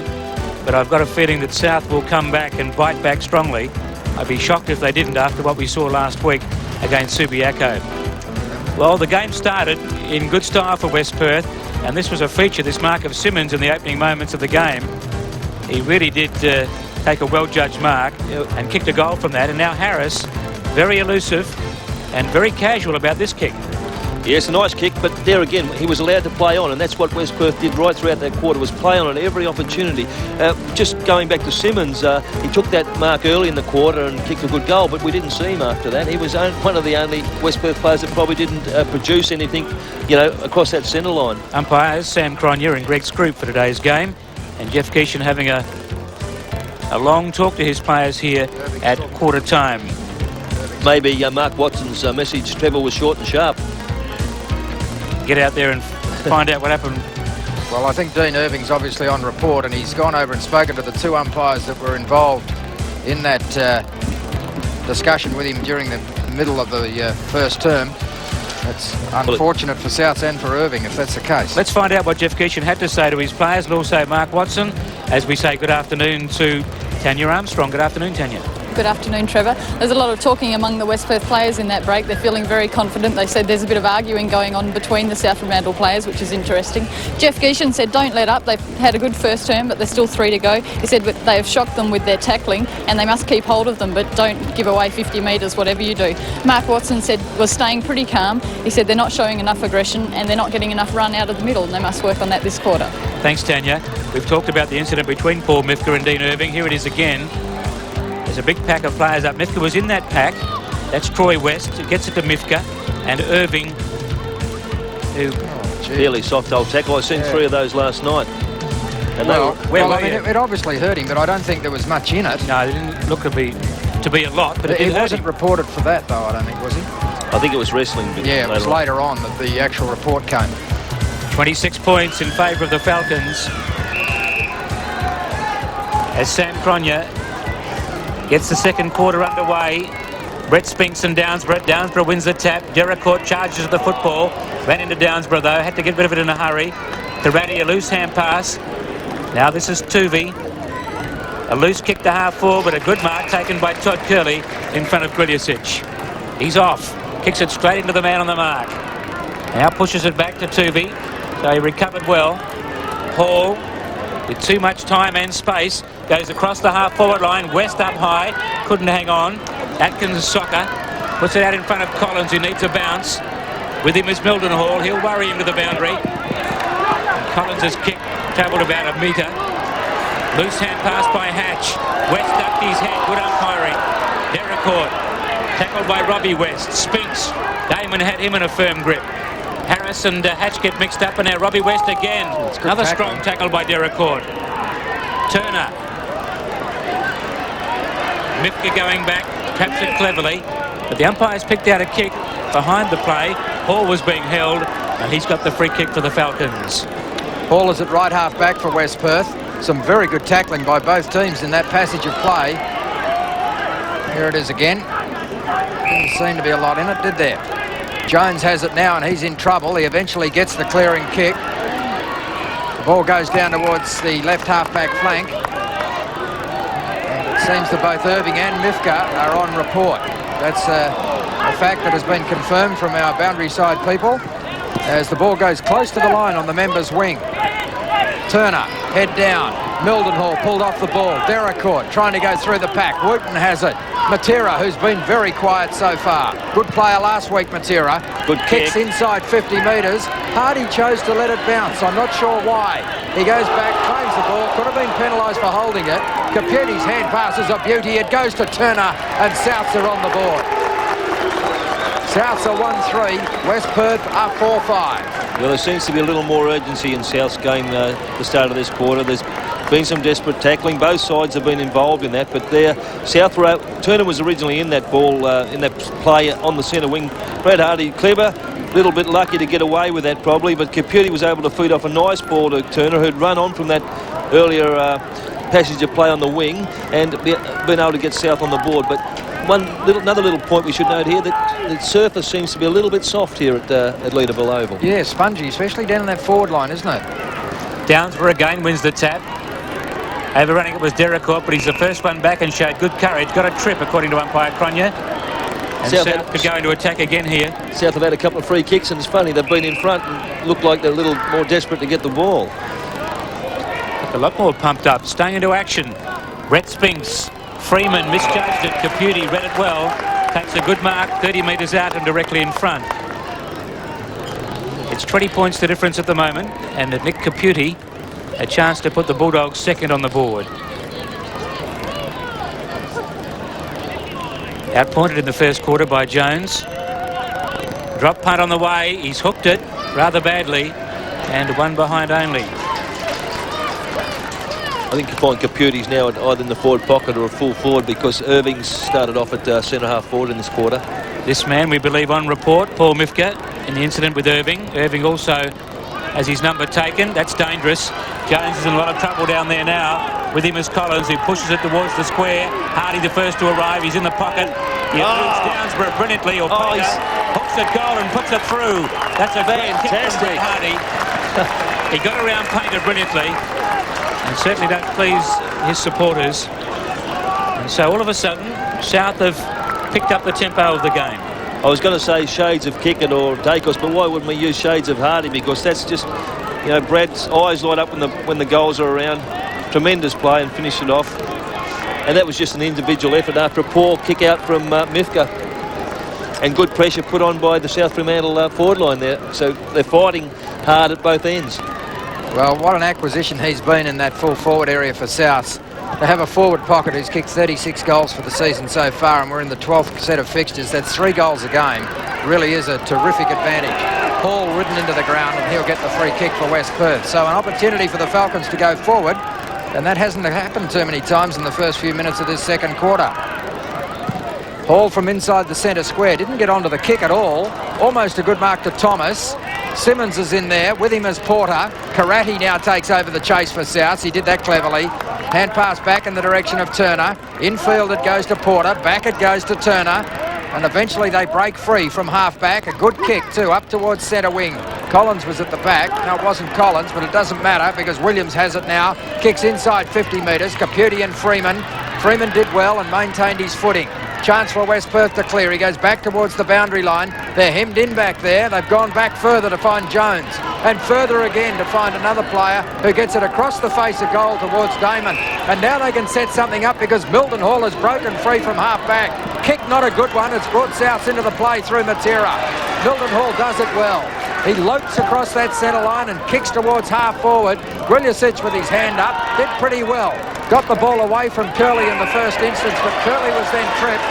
but I've got a feeling that South will come back and bite back strongly. I'd be shocked if they didn't after what we saw last week against Subiaco. Well, the game started in good style for West Perth, and this was a feature, this mark of Simmons in the opening moments of the game. He really did take a well-judged mark and kicked a goal from that, and now Harris, very elusive and very casual about this kick. Yes, a nice kick, but there again, he was allowed to play on, and that's what West Perth did right throughout that quarter, was play on at every opportunity. Just going back to Simmons, he took that mark early in the quarter and kicked a good goal, but we didn't see him after that. He was one of the only West Perth players that probably didn't produce anything, across that centre line. Umpires Sam Cronje and Greg Scroop for today's game, and Jeff Keeshan having a long talk to his players here at quarter time. Maybe Mark Watson's message, Trevor, was short and sharp. Get out there and find out what happened. Well, I think Dean Irving's obviously on report, and he's gone over and spoken to the two umpires that were involved in that discussion with him during the middle of the first term. It's unfortunate for South and for Irving if that's the case. Let's find out what Jeff Keeshan had to say to his players, and also Mark Watson, as we say good afternoon to Tanya Armstrong. Good afternoon, Tanya. Good afternoon, Trevor. There's a lot of talking among the West Perth players in that break. They're feeling very confident. They said there's a bit of arguing going on between the South Fremantle players, which is interesting. Jeff Geeshan said don't let up. They've had a good first term, but there's still 3 to go. He said they have shocked them with their tackling and they must keep hold of them, but don't give away 50 metres, whatever you do. Mark Watson said was staying pretty calm. He said they're not showing enough aggression and they're not getting enough run out of the middle, and they must work on that this quarter. Thanks, Tanya. We've talked about the incident between Paul Mifka and Dean Irving. Here it is again. There's a big pack of players up. Mifka was in that pack. That's Troy West. It gets it to Mifka and Irving, who... Fairly soft old tackle. I've seen 3 of those last night. And it obviously hurt him, but I don't think there was much in it. No, it didn't look to be a lot, but it wasn't reported for that, though, I don't think, was he? I think it was wrestling. Yeah, it was later on that the actual report came. 26 points in favour of the Falcons. As Sam Cronje gets the second quarter underway. Brett Spinks and Downsborough. Downsborough wins the tap. Deracourt charges at the football. Ran into Downsborough though. Had to get rid of it in a hurry. Tarati, a loose hand pass. Now this is Tuvey. A loose kick to half forward, but a good mark taken by Todd Curley in front of Griliusic. He's off. Kicks it straight into the man on the mark. Now pushes it back to Tuvey. So he recovered well. Hall, with too much time and space, goes across the half-forward line. West up high, couldn't hang on. Atkins soccer, puts it out in front of Collins, who needs a bounce. With him is Mildenhall. He'll worry him to the boundary. Collins' kick travelled about a metre. Loose hand pass by Hatch. West ducked his head. Good umpiring. Deracourt, tackled by Robbie West. Spinks. Damon had him in a firm grip. Harris and Hatch get mixed up, and now Robbie West again. Another strong tackle by Deracourt. Turner. Mifka going back, taps it cleverly, but the umpires picked out a kick behind the play. Hall was being held, and he's got the free kick for the Falcons. Hall is at right half back for West Perth. Some very good tackling by both teams in that passage of play. Here it is again. Didn't seem to be a lot in it, did there? Jones has it now and he's in trouble. He eventually gets the clearing kick. The ball goes down towards the left half-back flank. And it seems that both Irving and Mifka are on report. That's a fact that has been confirmed from our boundary side people as the ball goes close to the line on the members' wing. Turner, head down. Mildenhall pulled off the ball. Deracourt trying to go through the pack. Wooten has it. Matera, who's been very quiet so far. Good player last week, Matera. Good kicks inside 50 metres. Hardie chose to let it bounce. I'm not sure why. He goes back, claims the ball. Could have been penalised for holding it. Caputi's hand pass is a beauty. It goes to Turner and Souths are on the board. Souths are 1-3. West Perth are 4-5. Well, there seems to be a little more urgency in South's game at the start of this quarter. There's been some desperate tackling. Both sides have been involved in that, but Turner was originally in that ball, in that play on the centre wing. Brad Hardie, clever, a little bit lucky to get away with that probably, but Caputi was able to feed off a nice ball to Turner, who'd run on from that earlier passage of play on the wing and been able to get South on the board. But another little point we should note here, that the surface seems to be a little bit soft here at Leederville Oval. Yeah, spongy, especially down in that forward line, isn't it? Downsborough again wins the tap. Overrunning it was Deracourt, but he's the first one back and showed good courage. Got a trip, according to umpire Cronje. And South could go into attack again here. South have had a couple of free kicks, and it's funny, they've been in front and looked like they're a little more desperate to get the ball. A lot more pumped up, staying into action. Brett Spinks. Freeman misjudged it. Caputi read it well. Takes a good mark, 30 metres out and directly in front. It's 20 points the difference at the moment, and Nick Caputi a chance to put the Bulldogs second on the board. Outpointed in the first quarter by Jones. Drop punt on the way. He's hooked it rather badly, and one behind only. I think you find Caputi's now either in the forward pocket or a full forward, because Irving's started off at centre half forward in this quarter. This man, we believe on report, Paul Mifka, in the incident with Irving. Irving also has his number taken. That's dangerous. Jones is in a lot of trouble down there now. With him is Collins, who pushes it towards the square. Hardie the first to arrive. He's in the pocket. He eludes Downsborough brilliantly. Hooks it goal and puts it through. That's a fantastic Hardie. He got around Painter brilliantly, and certainly don't please his supporters. And so all of a sudden, South have picked up the tempo of the game. I was going to say shades of Kickett or Dacos, but why wouldn't we use shades of Hardie? Because that's just, you know, Brad's eyes light up when the goals are around. Tremendous play and finish it off. And that was just an individual effort after a poor kick out from Mifka. And good pressure put on by the South Fremantle forward line there. So they're fighting hard at both ends. Well, what an acquisition he's been in that full forward area for South. They have a forward pocket who's kicked 36 goals for the season so far, and we're in the 12th set of fixtures. That's 3 goals a game. Really is a terrific advantage. Hall ridden into the ground, and he'll get the free kick for West Perth. So an opportunity for the Falcons to go forward, and that hasn't happened too many times in the first few minutes of this second quarter. Hall from inside the centre square. Didn't get onto the kick at all. Almost a good mark to Thomas. Simmons is in there. With him is Porter. Karate now takes over the chase for South. He did that cleverly. Hand pass back in the direction of Turner. Infield it goes to Porter. Back it goes to Turner. And eventually they break free from half-back. A good kick too, up towards centre wing. Collins was at the back. No, it wasn't Collins, but it doesn't matter because Williams has it now. Kicks inside 50 metres. Caputi and Freeman. Freeman did well and maintained his footing. Chance for West Perth to clear. He goes back towards the boundary line. They're hemmed in back there. They've gone back further to find Jones. And further again to find another player who gets it across the face of goal towards Damon. And now they can set something up because Milton Hall has broken free from half-back. Kick not a good one. It's brought South into the play through Matera. Milton Hall does it well. He lopes across that centre line and kicks towards half-forward. Griljusic with his hand up did pretty well. Got the ball away from Curley in the first instance, but Curley was then tripped,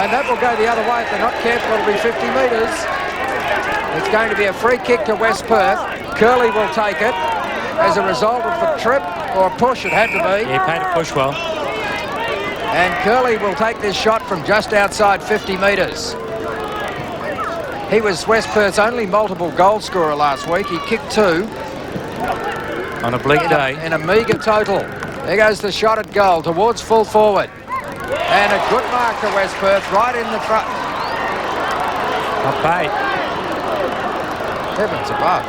and that will go the other way if they're not careful. It'll be 50 metres. It's going to be a free kick to West Perth. Curley will take it as a result of the trip or push. It had to be. He played a push well. And Curley will take this shot from just outside 50 metres. He was West Perth's only multiple goal scorer last week. He kicked 2. On a bleak day. In a meagre total. There goes the shot at goal towards full forward. And a good mark to West Perth right in the front. Not bad. Heavens above.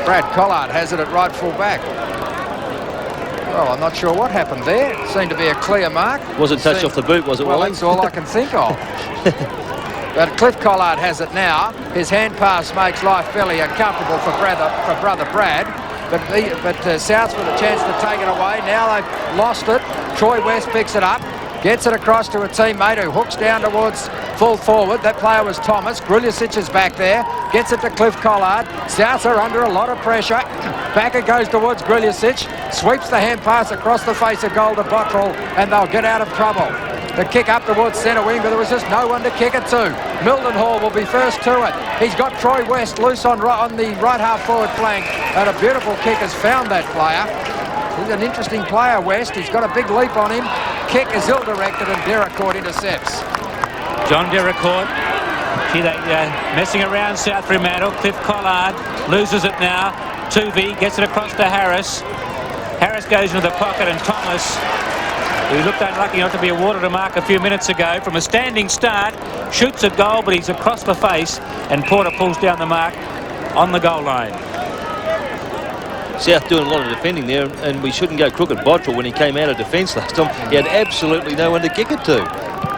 Brad Collard has it at right full back. Well, I'm not sure what happened there. It seemed to be a clear mark. Wasn't touched off the boot, was it, Well, Wally? that's all I can think of. But Cliff Collard has it now. His hand pass makes life fairly uncomfortable for brother Brad. But South with a chance to take it away. Now they've lost it. Troy West picks it up. Gets it across to a teammate who hooks down towards full forward. That player was Thomas. Griljusic is back there. Gets it to Cliff Collard. South are under a lot of pressure. Back it goes towards Griljusic. Sweeps the hand pass across the face of goal to Bottrell, and they'll get out of trouble. The kick up towards centre wing, but there was just no one to kick it to. Milton Hall will be first to it. He's got Troy West loose on the right half forward flank, and a beautiful kick has found that player. He's an interesting player, West. He's got a big leap on him. Kick is ill-directed, and Deracourt intercepts. John Deracourt. See, they're messing around South Fremantle. Cliff Collard loses it now. Tuvey gets it across to Harris. Harris goes into the pocket, and Thomas, who looked unlucky not to be awarded a mark a few minutes ago, from a standing start, shoots at goal, but he's across the face, and Porter pulls down the mark on the goal line. South doing a lot of defending there, and we shouldn't go crooked Bottrell when he came out of defence last time. He had absolutely no one to kick it to.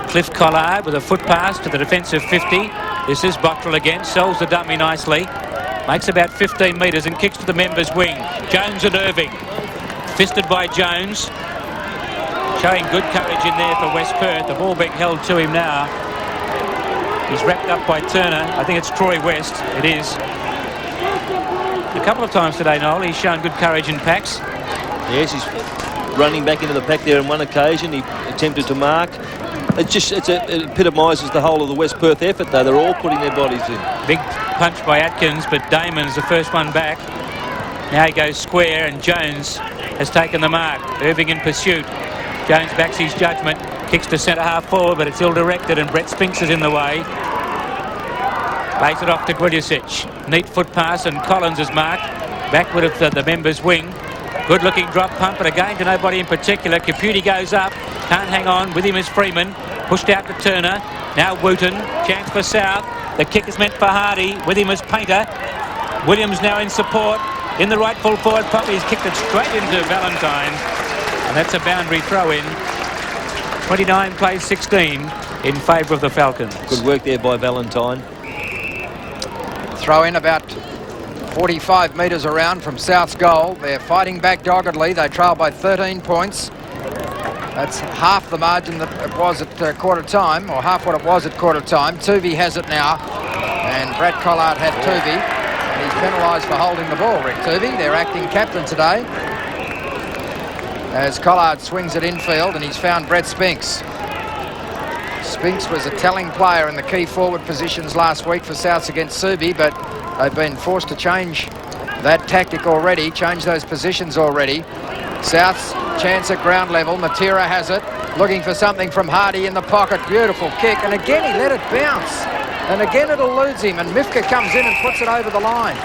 Cliff Collard with a foot pass to the defensive 50. This is Bottrell again, sells the dummy nicely. Makes about 15 metres and kicks to the members' wing. Jones and Irving. Fisted by Jones. Showing good courage in there for West Perth. The ball being held to him now. He's wrapped up by Turner. I think it's Troy West. It is. A couple of times today, Noel, he's shown good courage in packs. Yes, he's running back into the pack there on one occasion. He attempted to mark. It epitomises the whole of the West Perth effort, though. They're all putting their bodies in. Big punch by Atkins, but Damon's the first one back. Now he goes square, and Jones has taken the mark. Irving in pursuit. Jones backs his judgment, kicks to centre half forward, but it's ill-directed, and Brett Spinks is in the way. Lays it off to Griljusic. Neat foot pass, and Collins is marked. Backward of the members' wing. Good-looking drop pump, but again to nobody in particular. Caputi goes up, can't hang on. With him is Freeman. Pushed out to Turner. Now Wooten. Chance for South. The kick is meant for Hardie. With him is Painter. Williams now in support. In the right full forward pocket. He's kicked it straight into Valentine. And that's a boundary throw-in. 29 plays 16 in favour of the Falcons. Good work there by Valentine. Throw in about 45 metres around from South's goal. They're fighting back doggedly. They trail by 13 points. That's half the margin that it was at quarter time, or half what it was at quarter time. Tuvey has it now, and Brad Collard had Tuvey, and he's penalised for holding the ball, Rick Tuvey, their acting captain today. As Collard swings it infield, and he's found Brett Spinks. Spinks was a telling player in the key forward positions last week for Souths against Subi, but they've been forced to change that tactic already, change those positions already. South's chance at ground level. Matera has it, looking for something from Hardie in the pocket. Beautiful kick, and again he let it bounce. And again it eludes him, and Mifka comes in and puts it over the line.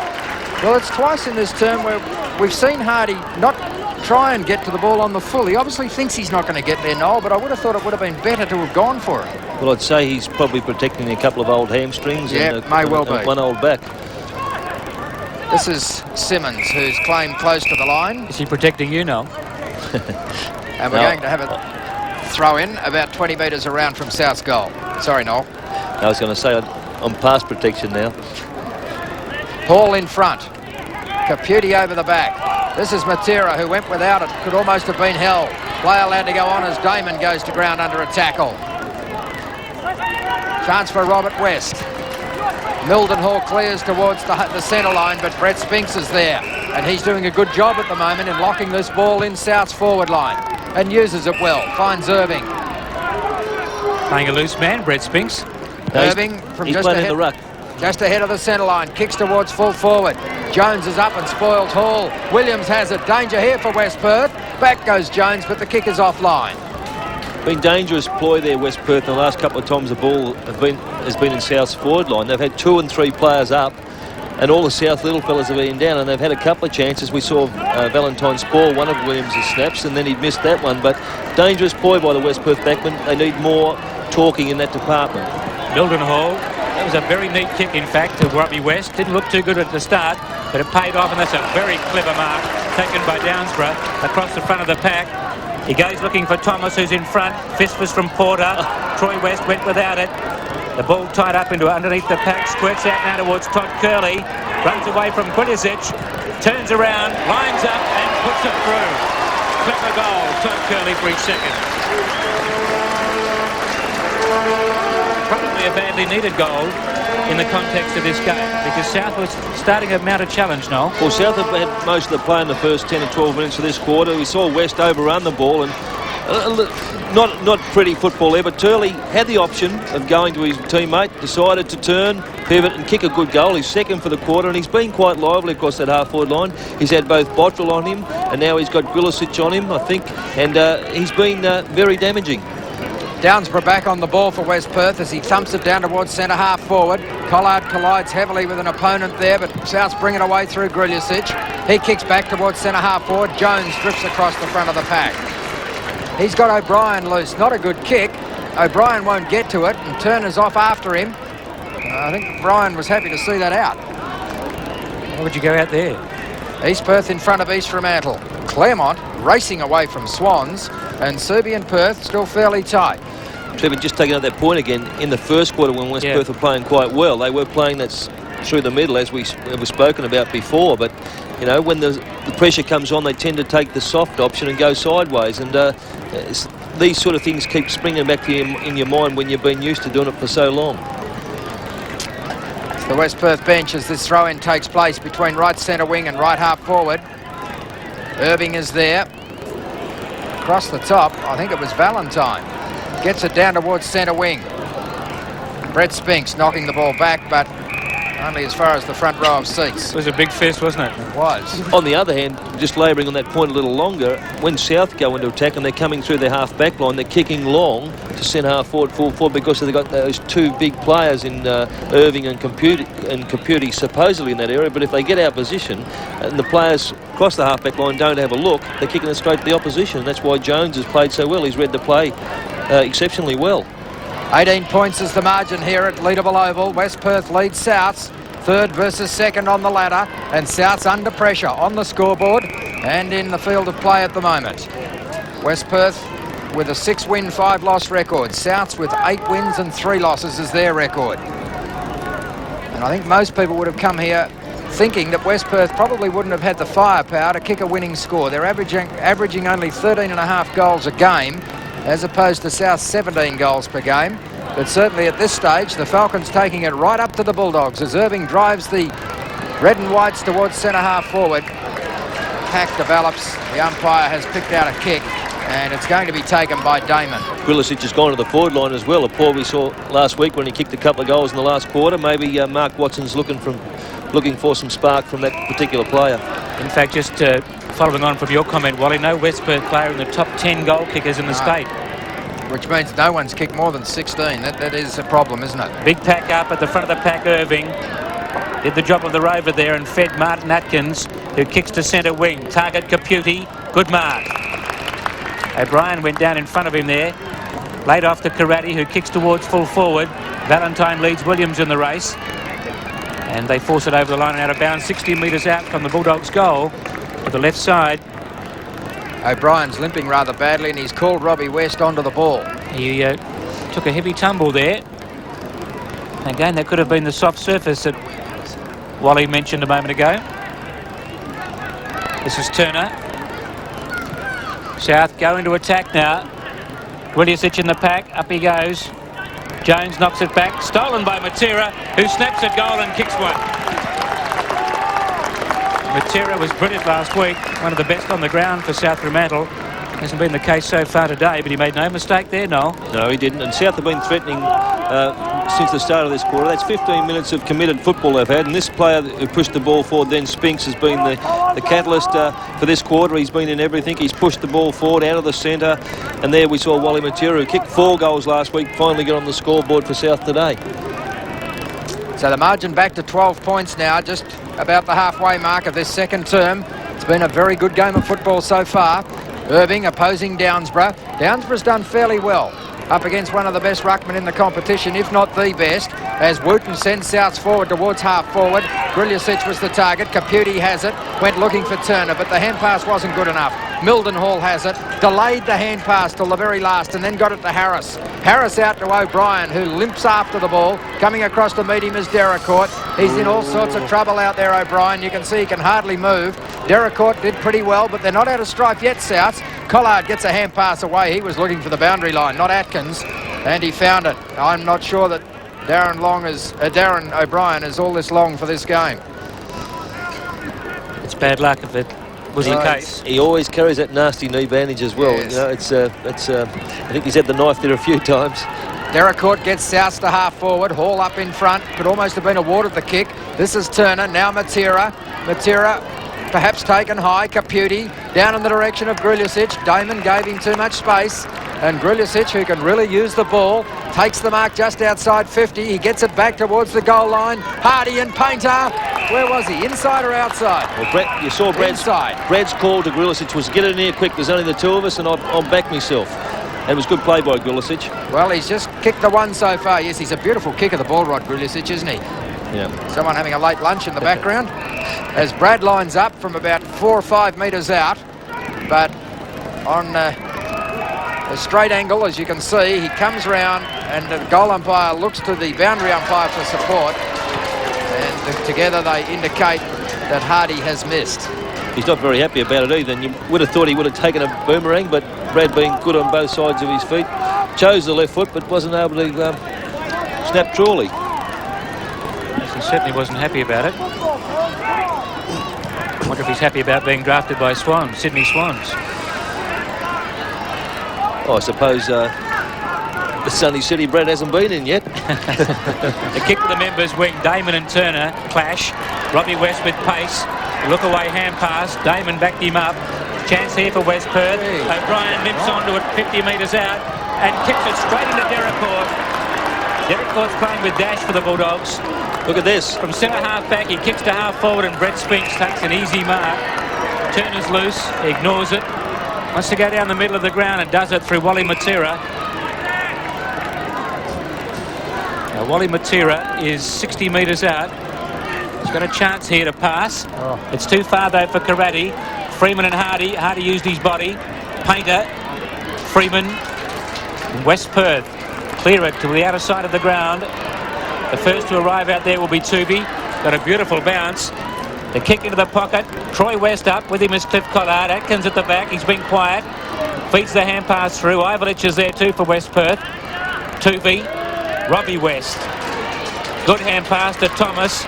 Well, it's twice in this term where we've seen Hardie not try and get to the ball on the full. He obviously thinks he's not going to get there, Noel, but I would have thought it would have been better to have gone for it. Well, I'd say he's probably protecting a couple of old hamstrings and may well be. one old back. This is Simmons, who's claimed close to the line. Is he protecting you, Noel? And we're going to have a throw in about 20 metres around from South's goal. Sorry, Noel. I was going to say I'm past protection now. Hall in front. Caputi over the back. This is Matera, who went without it. Could almost have been held. Play allowed to go on as Damon goes to ground under a tackle. Chance for Robert West. Mildenhall clears towards the centre line, but Brett Spinks is there. And he's doing a good job at the moment in locking this ball in South's forward line. And uses it well. Finds Irving. Playing a loose man, Brett Spinks. Irving from he's just playing ahead, in the ruck. just ahead of the centre line. Kicks towards full forward. Jones is up and spoiled Hall. Williams has it. Danger here for West Perth. Back goes Jones, but the kick is offline. Been dangerous ploy there, West Perth. The last couple of times the ball has been in South's forward line. They've had 2 and 3 players up, and all the South little fellas have been down, and they've had a couple of chances. We saw Valentine spoil one of Williams' snaps, and then he missed that one. But dangerous ploy by the West Perth backmen. They need more talking in that department. Mildenhall. That was a very neat kick, in fact, to Robbie West. Didn't look too good at the start, but it paid off, and that's a very clever mark taken by Downsborough across the front of the pack. He goes looking for Thomas, who's in front. Fist was from Porter. Troy West went without it. The ball tied up into underneath the pack. Squirts out now towards Todd Curley. Runs away from Quintisic. Turns around, lines up, and puts it through. Clever goal, Todd Curley for his second. Probably a badly needed goal in the context of this game, because South was starting to mount a challenge, Noel. Well, South have had most of the play in the first 10 or 12 minutes of this quarter. We saw West overrun the ball, and not pretty football there, but Turley had the option of going to his teammate, decided to turn, pivot and kick a good goal. He's second for the quarter, and he's been quite lively across that half-forward line. He's had both Bottrell on him, and now he's got Grilicic on him, I think, and he's been very damaging. Downsborough back on the ball for West Perth as he thumps it down towards centre half forward. Collard collides heavily with an opponent there, but Souths bring it away through Grilicic. He kicks back towards centre half forward. Jones drifts across the front of the pack. He's got O'Brien loose. Not a good kick. O'Brien won't get to it, and Turner's off after him. I think Brian was happy to see that out. Why would you go out there? East Perth in front of East Fremantle. Claremont racing away from Swans, and Subi and Perth still fairly tight. Trevor, just taking out that point again, in the first quarter when West Perth were playing quite well, they were playing that through the middle, as we were spoken about before, but you know, when the pressure comes on, they tend to take the soft option and go sideways, and these sort of things keep springing back to you in your mind when you've been used to doing it for so long. The West Perth bench as this throw-in takes place between right centre wing and right half forward. Irving is there. Across the top, I think it was Valentine. Gets it down towards centre wing. Brett Spinks knocking the ball back, but only as far as the front row of seats. It was a big fist, wasn't it? It was. On the other hand, just labouring on that point a little longer, when South go into attack and they're coming through their half-back line, they're kicking long to centre half forward, full forward, because they've got those 2 big players in Irving and Caputi supposedly in that area. But if they get out of position and the players across the half-back line don't have a look, they're kicking it straight to the opposition. That's why Jones has played so well. He's read the play exceptionally well. 18 points is the margin here at Leederville Oval. West Perth leads Souths, third versus second on the ladder, and Souths under pressure on the scoreboard and in the field of play at the moment. West Perth with a 6-win, 5-loss record. Souths with 8 wins and 3 losses is their record. And I think most people would have come here thinking that West Perth probably wouldn't have had the firepower to kick a winning score. They're averaging only 13.5 goals a game, as opposed to South's 17 goals per game. But certainly at this stage, the Falcons taking it right up to the Bulldogs as Irving drives the red and whites towards centre-half forward. Pack develops. The umpire has picked out a kick, and it's going to be taken by Damon. Grilicic has gone to the forward line as well. A Paul we saw last week when he kicked a couple of goals in the last quarter. Maybe Mark Watson's looking for some spark from that particular player. In fact, just following on from your comment, Wally, no West Perth player in the top 10 goal kickers in the state. Which means no one's kicked more than 16. That is a problem, isn't it? Big pack up at the front of the pack. Irving did the job of the rover there and fed Martin Atkins, who kicks to centre wing. Target Caputi. Good mark. O'Brien went down in front of him there. Laid off to Karate, who kicks towards full forward. Valentine leads Williams in the race. And they force it over the line and out of bounds, 60 metres out from the Bulldogs' goal to the left side. O'Brien's limping rather badly, and he's called Robbie West onto the ball. He took a heavy tumble there. Again, that could have been the soft surface that Wally mentioned a moment ago. This is Turner. South go into attack now. Grilicic in the pack. Up he goes. Jones knocks it back. Stolen by Matera, who snaps at goal and kicks one. Matera was brilliant last week. One of the best on the ground for South Fremantle. Hasn't been the case so far today, but he made no mistake there, Noel. No, he didn't. And South have been threatening since the start of this quarter. That's 15 minutes of committed football they've had. And this player who pushed the ball forward, then Spinks, has been the catalyst for this quarter. He's been in everything. He's pushed the ball forward out of the centre. And there we saw Wally Matera, who kicked 4 goals last week, finally got on the scoreboard for South today. So the margin back to 12 points now, just about the halfway mark of this second term. It's been a very good game of football so far. Irving opposing Downsborough. Downsborough's done fairly well up against one of the best ruckmen in the competition, if not the best, as Wooten sends Souths forward towards half forward. Grilicic was the target. Caputi has it. Went looking for Turner, but the hand pass wasn't good enough. Mildenhall has it. Delayed the hand pass till the very last and then got it to Harris. Harris out to O'Brien, who limps after the ball. Coming across to meet him is Deracourt. He's in all sorts of trouble out there, O'Brien. You can see he can hardly move. Deracourt did pretty well, but they're not out of strife yet, Souths. Collard gets a hand pass away. He was looking for the boundary line, not Atkins, and he found it. I'm not sure that Darren O'Brien is all this long for this game. It's bad luck if it was the case. He always carries that nasty knee bandage as well. Yes. You know, I think he's had the knife there a few times. Deracourt gets Souths to half forward. Hall up in front. Could almost have been awarded the kick. This is Turner. Now Matera. Matera perhaps taken high. Caputi down in the direction of Grilicic. Damon gave him too much space. And Grilicic, who can really use the ball, takes the mark just outside 50. He gets it back towards the goal line. Hardie and Painter. Where was he? Inside or outside? Well, you saw Brad's call to Grilicic was get it in here quick. There's only the two of us and I'll back myself. It was good play by Grilicic. Well, he's just kicked the one so far. Yes, he's a beautiful kick of the ball, Rod Grilicic, isn't he? Yeah. Someone having a late lunch in the background. As Brad lines up from about 4 or 5 metres out. But on a straight angle, as you can see, he comes round and the goal umpire looks to the boundary umpire for support. And together they indicate that Hardie has missed. He's not very happy about it either, and you would have thought he would have taken a boomerang, but Brad, being good on both sides of his feet, chose the left foot but wasn't able to snap Trawley. He certainly wasn't happy about it. I wonder if he's happy about being drafted by Swans, Sydney Swans. Oh, I suppose the Sunny City Brad hasn't been in yet. The kick to the members' wing. Damon and Turner clash. Robbie West with pace. Look away hand pass. Damon backed him up. Chance here for West Perth. O'Brien limps onto it 50 metres out and kicks it straight into Deracourt. Deracourt's playing with dash for the Bulldogs. Look at this. From centre half back, he kicks to half forward and Brett Spinks takes an easy mark. Turner's loose, he ignores it. Wants to go down the middle of the ground and does it through Wally Matera. Now Wally Matera is 60 metres out. He's got a chance here to pass. It's too far though for Karate. Freeman and Hardie. Hardie used his body. Painter Freeman and West Perth clear it to the outer side of the ground. The first to arrive out there will be Tooby. Got a beautiful bounce. The kick into the pocket. Troy West up. With him is Cliff Collard. Atkins at the back. He's been quiet. Feeds the hand pass through. Ivalich is there too for West Perth. Tooby. Robbie West. Good hand pass to Thomas.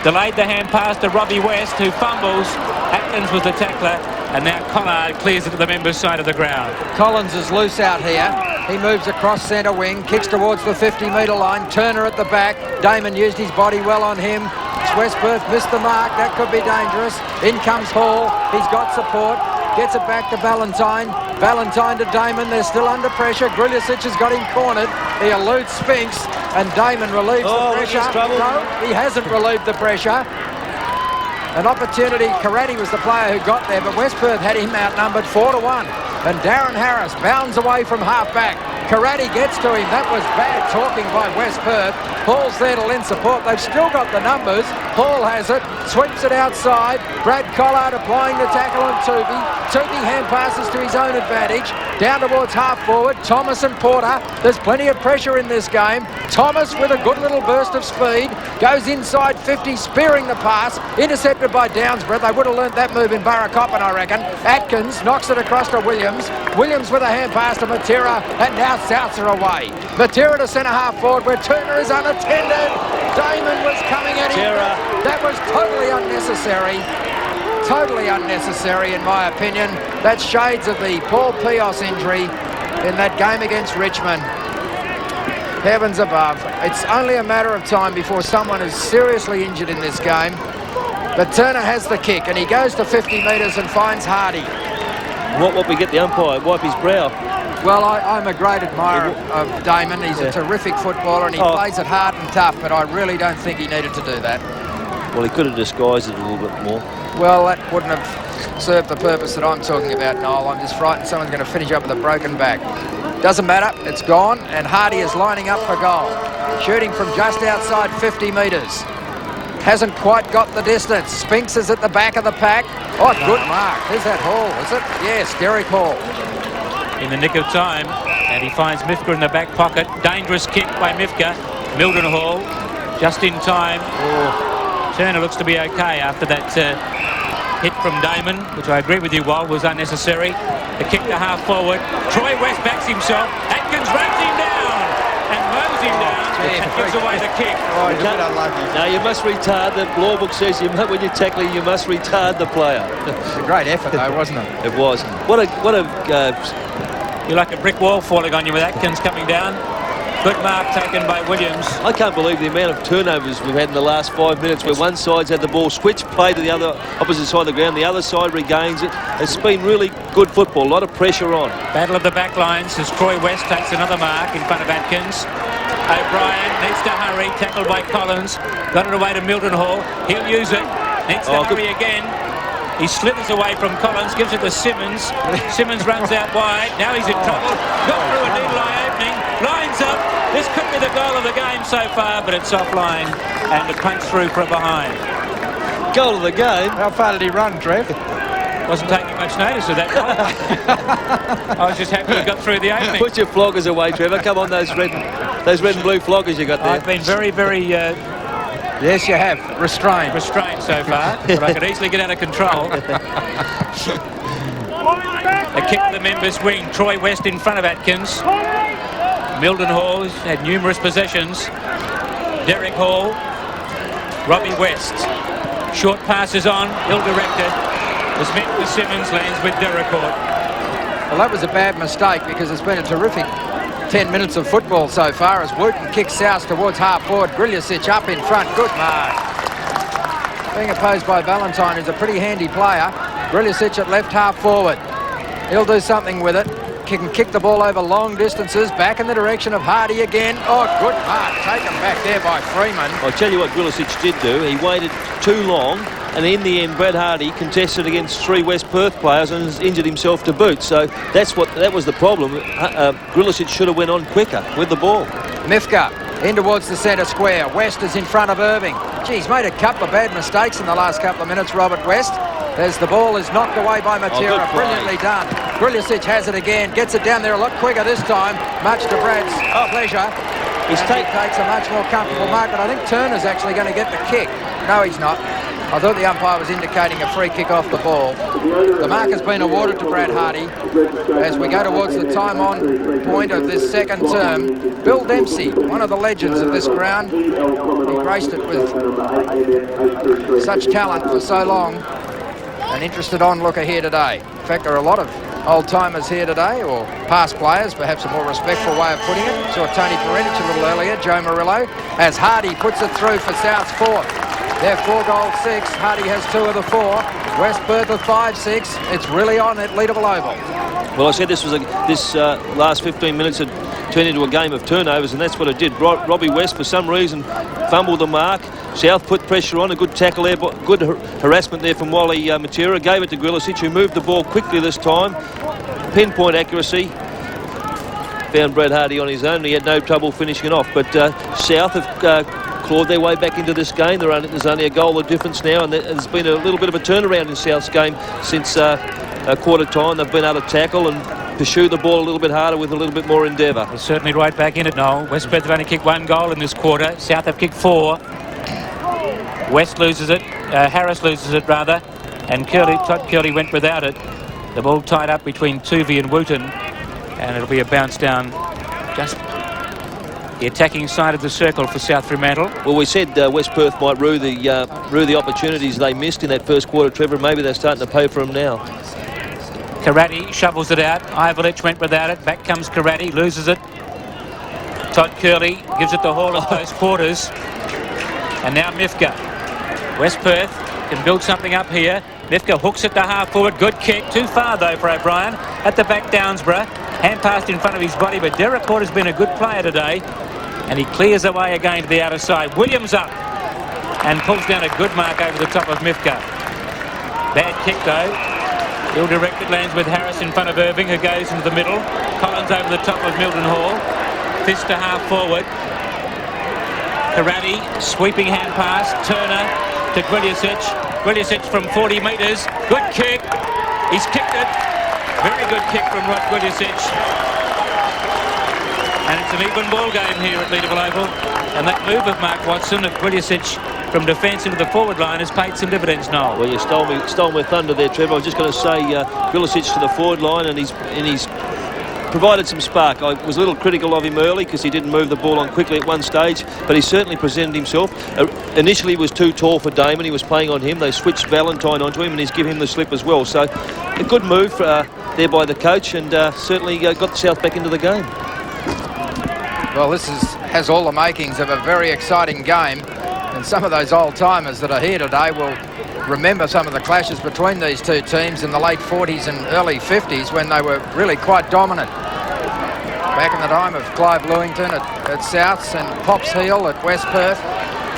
Delayed the hand pass to Robbie West, who fumbles. Atkins was the tackler. And now Collard clears it to the members' side of the ground. Collins is loose out here. He moves across centre wing, kicks towards the 50-metre line. Turner at the back. Damon used his body well on him. West Perth missed the mark. That could be dangerous. In comes Hall. He's got support. Gets it back to Valentine. Valentine to Damon. They're still under pressure. Grillicic has got him cornered. He eludes Spinks, and Damon relieves the pressure. No, he hasn't relieved the pressure. An opportunity. Karate was the player who got there, but West Perth had him outnumbered 4-1. And Darren Harris bounds away from half-back. Karate gets to him. That was bad talking by West Perth. Hall's there to lend support. They've still got the numbers. Hall has it. Sweeps it outside. Brad Collard applying the tackle on Tooby. Tooby hand passes to his own advantage. Down towards half-forward. Thomas and Porter. There's plenty of pressure in this game. Thomas with a good little burst of speed. Goes inside 50, spearing the pass. Intercepted by Downsborough. They would have learnt that move in Barracoppin, I reckon. Atkins knocks it across to Williams. Williams with a hand pass to Matera, and now Souths are away. Matera to centre half forward where Turner is unattended. Damon was coming at him. That was totally unnecessary. Totally unnecessary in my opinion. That's shades of the Paul Pios injury in that game against Richmond. Heavens above. It's only a matter of time before someone is seriously injured in this game. But Turner has the kick and he goes to 50 metres and finds Hardie. What we get the umpire? Wipe his brow. Well, I'm a great admirer of Damon. He's a terrific footballer and he plays it hard and tough, but I really don't think he needed to do that. Well, he could have disguised it a little bit more. Well, that wouldn't have served the purpose that I'm talking about, Noel. I'm just frightened someone's going to finish up with a broken back. Doesn't matter, it's gone, and Hardie is lining up for goal. Shooting from just outside 50 metres. Hasn't quite got the distance. Spinks is at the back of the pack. Oh, good mark. Is that Hall, is it? Yes, Derek Hall. In the nick of time, and he finds Mifka in the back pocket. Dangerous kick by Mifka. Mildenhall just in time. Turner looks to be okay after that hit from Damon, which I agree with you, Wal, was unnecessary. The kick to half forward. Troy West backs himself. Atkins runs him down and mows him down and gives away the kick. Oh, he's a bit unlucky. Now you must retard. The law book says when you're tackling, you must retard the player. It's a great effort, though, wasn't it? It was. What a You're like a brick wall falling on you with Atkins coming down. Good mark taken by Williams. I can't believe the amount of turnovers we've had in the last 5 minutes where one side's had the ball, switch play to the other opposite side of the ground, the other side regains it. It's been really good football, a lot of pressure on. Battle of the back lines as Troy West takes another mark in front of Atkins. O'Brien needs to hurry, tackled by Collins. Got it away to Mildenhall. He'll use it. Needs to hurry again. He slithers away from Collins, gives it to Simmons. Simmons runs out wide. Now he's in trouble. Got through a needle-eye opening. Lines up. This could be the goal of the game so far, but it's offline. And a punch through from behind. Goal of the game. How far did he run, Trev? Wasn't taking much notice of that goal. I was just happy we got through the opening. Put your floggers away, Trevor. Come on, those red and blue floggers you got there. I've been very, very... yes, you have. Restrained so far, but I could easily get out of control. A kick to the members' wing. Troy West in front of Atkins. Mildenhall has had numerous possessions. Derek Hall. Robbie West. Short passes on, ill-directed. Was meant for Simmons, lands with Derek Hall. Well, that was a bad mistake because it's been a terrific 10 minutes of football so far as Wooten kicks South towards half forward. Grillicic up in front. Good mark. Being opposed by Valentine, who's a pretty handy player. Grillicic at left half forward. He'll do something with it. Can kick the ball over long distances. Back in the direction of Hardie again. Oh, good mark. Taken back there by Freeman. I'll tell you what Grillicic did do. He waited too long, and in the end, Brad Hardie contested against 3 West Perth players and has injured himself to boot. So that was the problem. Grillicic should have went on quicker with the ball. Mifka in towards the centre square. West is in front of Irving. He's made a couple of bad mistakes in the last couple of minutes, Robert West. As the ball is knocked away by Matera. Brilliantly done. Grilicic has it again, gets it down there a lot quicker this time, much to Brad's pleasure. He takes a much more comfortable mark, but I think Turner's actually going to get the kick. No, he's not. I thought the umpire was indicating a free kick off the ball. The mark has been awarded to Brad Hardie as we go towards the time on point of this second term. Bill Dempsey, one of the legends of this ground, he graced it with such talent for so long. An interested onlooker here today. In fact, there are a lot of old-timers here today, or past players, perhaps a more respectful way of putting it. Saw Tony Perenich a little earlier, Joe Murillo, as Hardie puts it through for South's fourth. They're 4-6. Hardie has 2 of the 4. West Perth of 5-6. It's really on at Leederville Oval. Well, I said this last 15 minutes had turned into a game of turnovers, and that's what it did. Robbie West, for some reason, fumbled the mark. South put pressure on, a good tackle there, but good harassment there from Wally Matera. Gave it to Grilicic, who moved the ball quickly this time. Pinpoint accuracy. Found Brad Hardie on his own. He had no trouble finishing it off, but South have clawed their way back into this game. There's only a goal of difference now, and there's been a little bit of a turnaround in South's game since quarter time. They've been able to tackle and pursue the ball a little bit harder with a little bit more endeavour. They're certainly right back in it, Noel. West Perth have only kicked 1 goal in this quarter. South have kicked 4. West loses it. Harris loses it, rather. And Todd Curley went without it. The ball tied up between Tuvey and Wooten. And it'll be a bounce down just the attacking side of the circle for South Fremantle. Well, we said West Perth might rue the opportunities they missed in that first quarter, Trevor. Maybe they're starting to pay for them now. Karate shovels it out. Ivalich went without it. Back comes Karate, loses it. Todd Curley gives it to Hall at close quarters. And now Mifka. West Perth can build something up here. Mifka hooks it to half forward. Good kick. Too far, though, for O'Brien. At the back, Downsborough. Hand passed in front of his body, but Derek Court has been a good player today. And he clears away again to the outer side. Williams up. And pulls down a good mark over the top of Mifka. Bad kick, though. Ill-directed, lands with Harris in front of Irving, who goes into the middle. Collins over the top of Milton Hall. Fist to half forward. Karate, sweeping hand pass. Turner to Grilicic. Grilicic from 40 metres. Good kick. He's kicked it. Very good kick from Rod Grilicic. And it's an even ball game here at Leederville Oval. And that move of Mark Watson of Grilicic from defence into the forward line has paid some dividends, Noel. Well, you stole my thunder there, Trevor. I was just going to say Grilicic to the forward line, and he's provided some spark. I was a little critical of him early because he didn't move the ball on quickly at one stage, but he certainly presented himself. Initially, he was too tall for Damon. He was playing on him. They switched Valentine onto him, and he's given him the slip as well. So a good move there by the coach, and certainly got the South back into the game. Well, this has all the makings of a very exciting game. And some of those old-timers that are here today will remember some of the clashes between these two teams in the late 40s and early 50s when they were really quite dominant. Back in the time of Clive Lewington at Souths and Pops Heel at West Perth,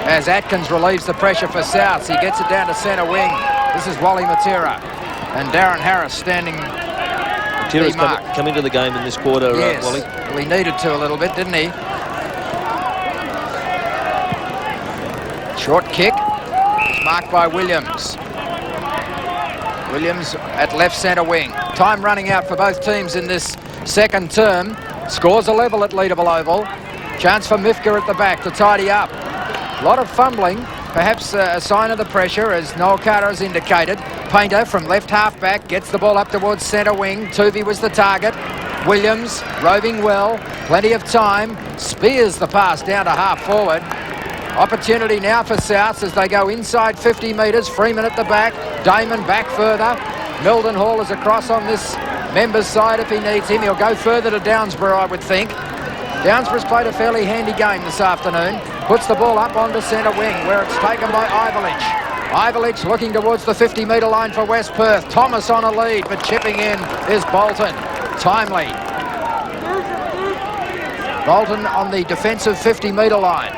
as Atkins relieves the pressure for Souths. He gets it down to centre wing. This is Wally Matera. And Darren Harris standing Matera's come into the game in this quarter, yes. Wally. Well, he needed to a little bit, didn't he? Short kick. It's marked by Williams. Williams at left centre wing. Time running out for both teams in this second term. Scores a level at Leederville Oval. Chance for Mifka at the back to tidy up. A lot of fumbling. Perhaps a sign of the pressure, as Noel Carter has indicated. Painter from left half back gets the ball up towards centre wing. Tuvey was the target. Williams roving well. Plenty of time. Spears the pass down to half forward. Opportunity now for Souths as they go inside 50 metres. Freeman at the back. Damon back further. Milton Hall is across on this member's side if he needs him. He'll go further to Downsborough, I would think. Downsborough's played a fairly handy game this afternoon. Puts the ball up onto centre wing where it's taken by Ivalich. Ivalich looking towards the 50-metre line for West Perth. Thomas on a lead, but chipping in is Bolton. Timely. Bolton on the defensive 50-metre line.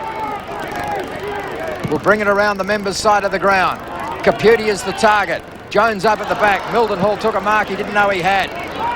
Will bring it around the members' side of the ground. Caputi is the target. Jones up at the back. Milton Hall took a mark he didn't know he had.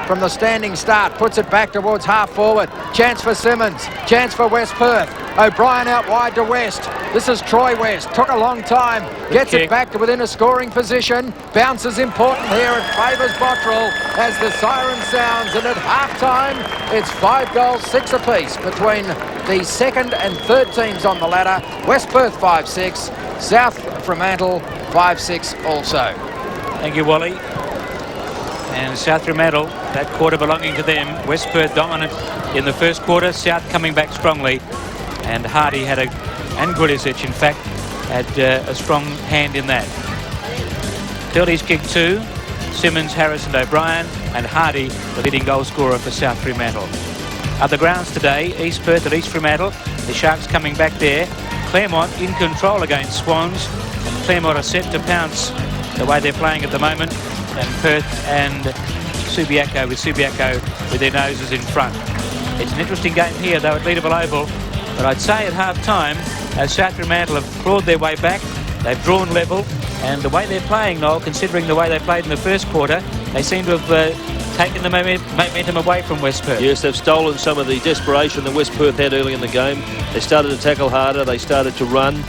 from the standing start. Puts it back towards half forward. Chance for Simmons. Chance for West Perth. O'Brien out wide to West. This is Troy West. Took a long time. Gets it back to within a scoring position. Bounce is important here. It favours Bottrell as the siren sounds. And at half-time, it's 5 goals, 6 apiece between the second and third teams on the ladder. West Perth 5-6. South Fremantle 5-6 also. Thank you, Wally. And South Fremantle, that quarter belonging to them. West Perth dominant in the first quarter. South coming back strongly. And Hardie had and Gulisic, in fact, had a strong hand in that. Curley's kicked 2. Simmons, Harris and O'Brien. And Hardie, the leading goal scorer for South Fremantle. Other grounds today, East Perth and East Fremantle. The Sharks coming back there. Claremont in control against Swans. And Claremont are set to pounce the way they're playing at the moment. And Perth and Subiaco, with Subiaco with their noses in front. It's an interesting game here, though, at Leederville Oval. But I'd say at half-time, as South Fremantle have clawed their way back, they've drawn level. And the way they're playing, Noel, considering the way they played in the first quarter, they seem to have taken the momentum away from West Perth. Yes, they've stolen some of the desperation that West Perth had early in the game. They started to tackle harder, they started to run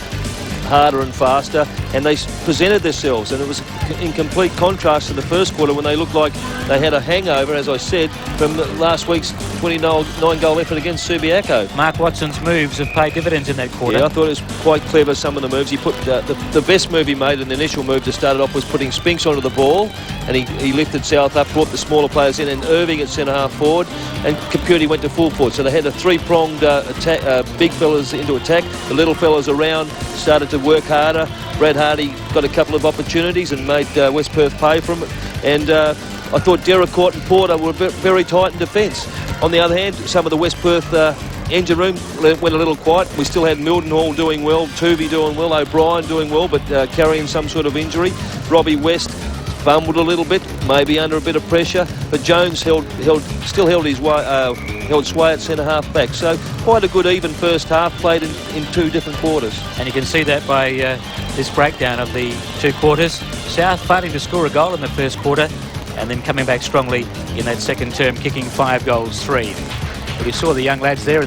harder and faster, and they presented themselves, and it was in complete contrast to the first quarter when they looked like they had a hangover, as I said, from last week's 29-goal effort against Subiaco. Mark Watson's moves have paid dividends in that quarter. Yeah, I thought it was quite clever, some of the moves. He put the best move he made in the initial move to start it off was putting Spinks onto the ball, and he lifted South up, brought the smaller players in, and Irving at centre-half forward, and Caputi went to full forward. So they had a three-pronged attack, big fellas into attack, the little fellas around started to work harder. Brad Hardie got a couple of opportunities and made West Perth pay for them. And I thought Deracourt and Porter were very tight in defence. On the other hand, some of the West Perth engine room went a little quiet. We still had Mildenhall doing well, Tuvey doing well, O'Brien doing well, but carrying some sort of injury. Robbie West fumbled a little bit, maybe under a bit of pressure, but Jones still held his held sway at centre half back. So quite a good even first half, played in 2 different quarters. And you can see that by this breakdown of the 2 quarters. South failing to score a goal in the first quarter and then coming back strongly in that second term, kicking 5 goals, 3. But you saw the young lads there in the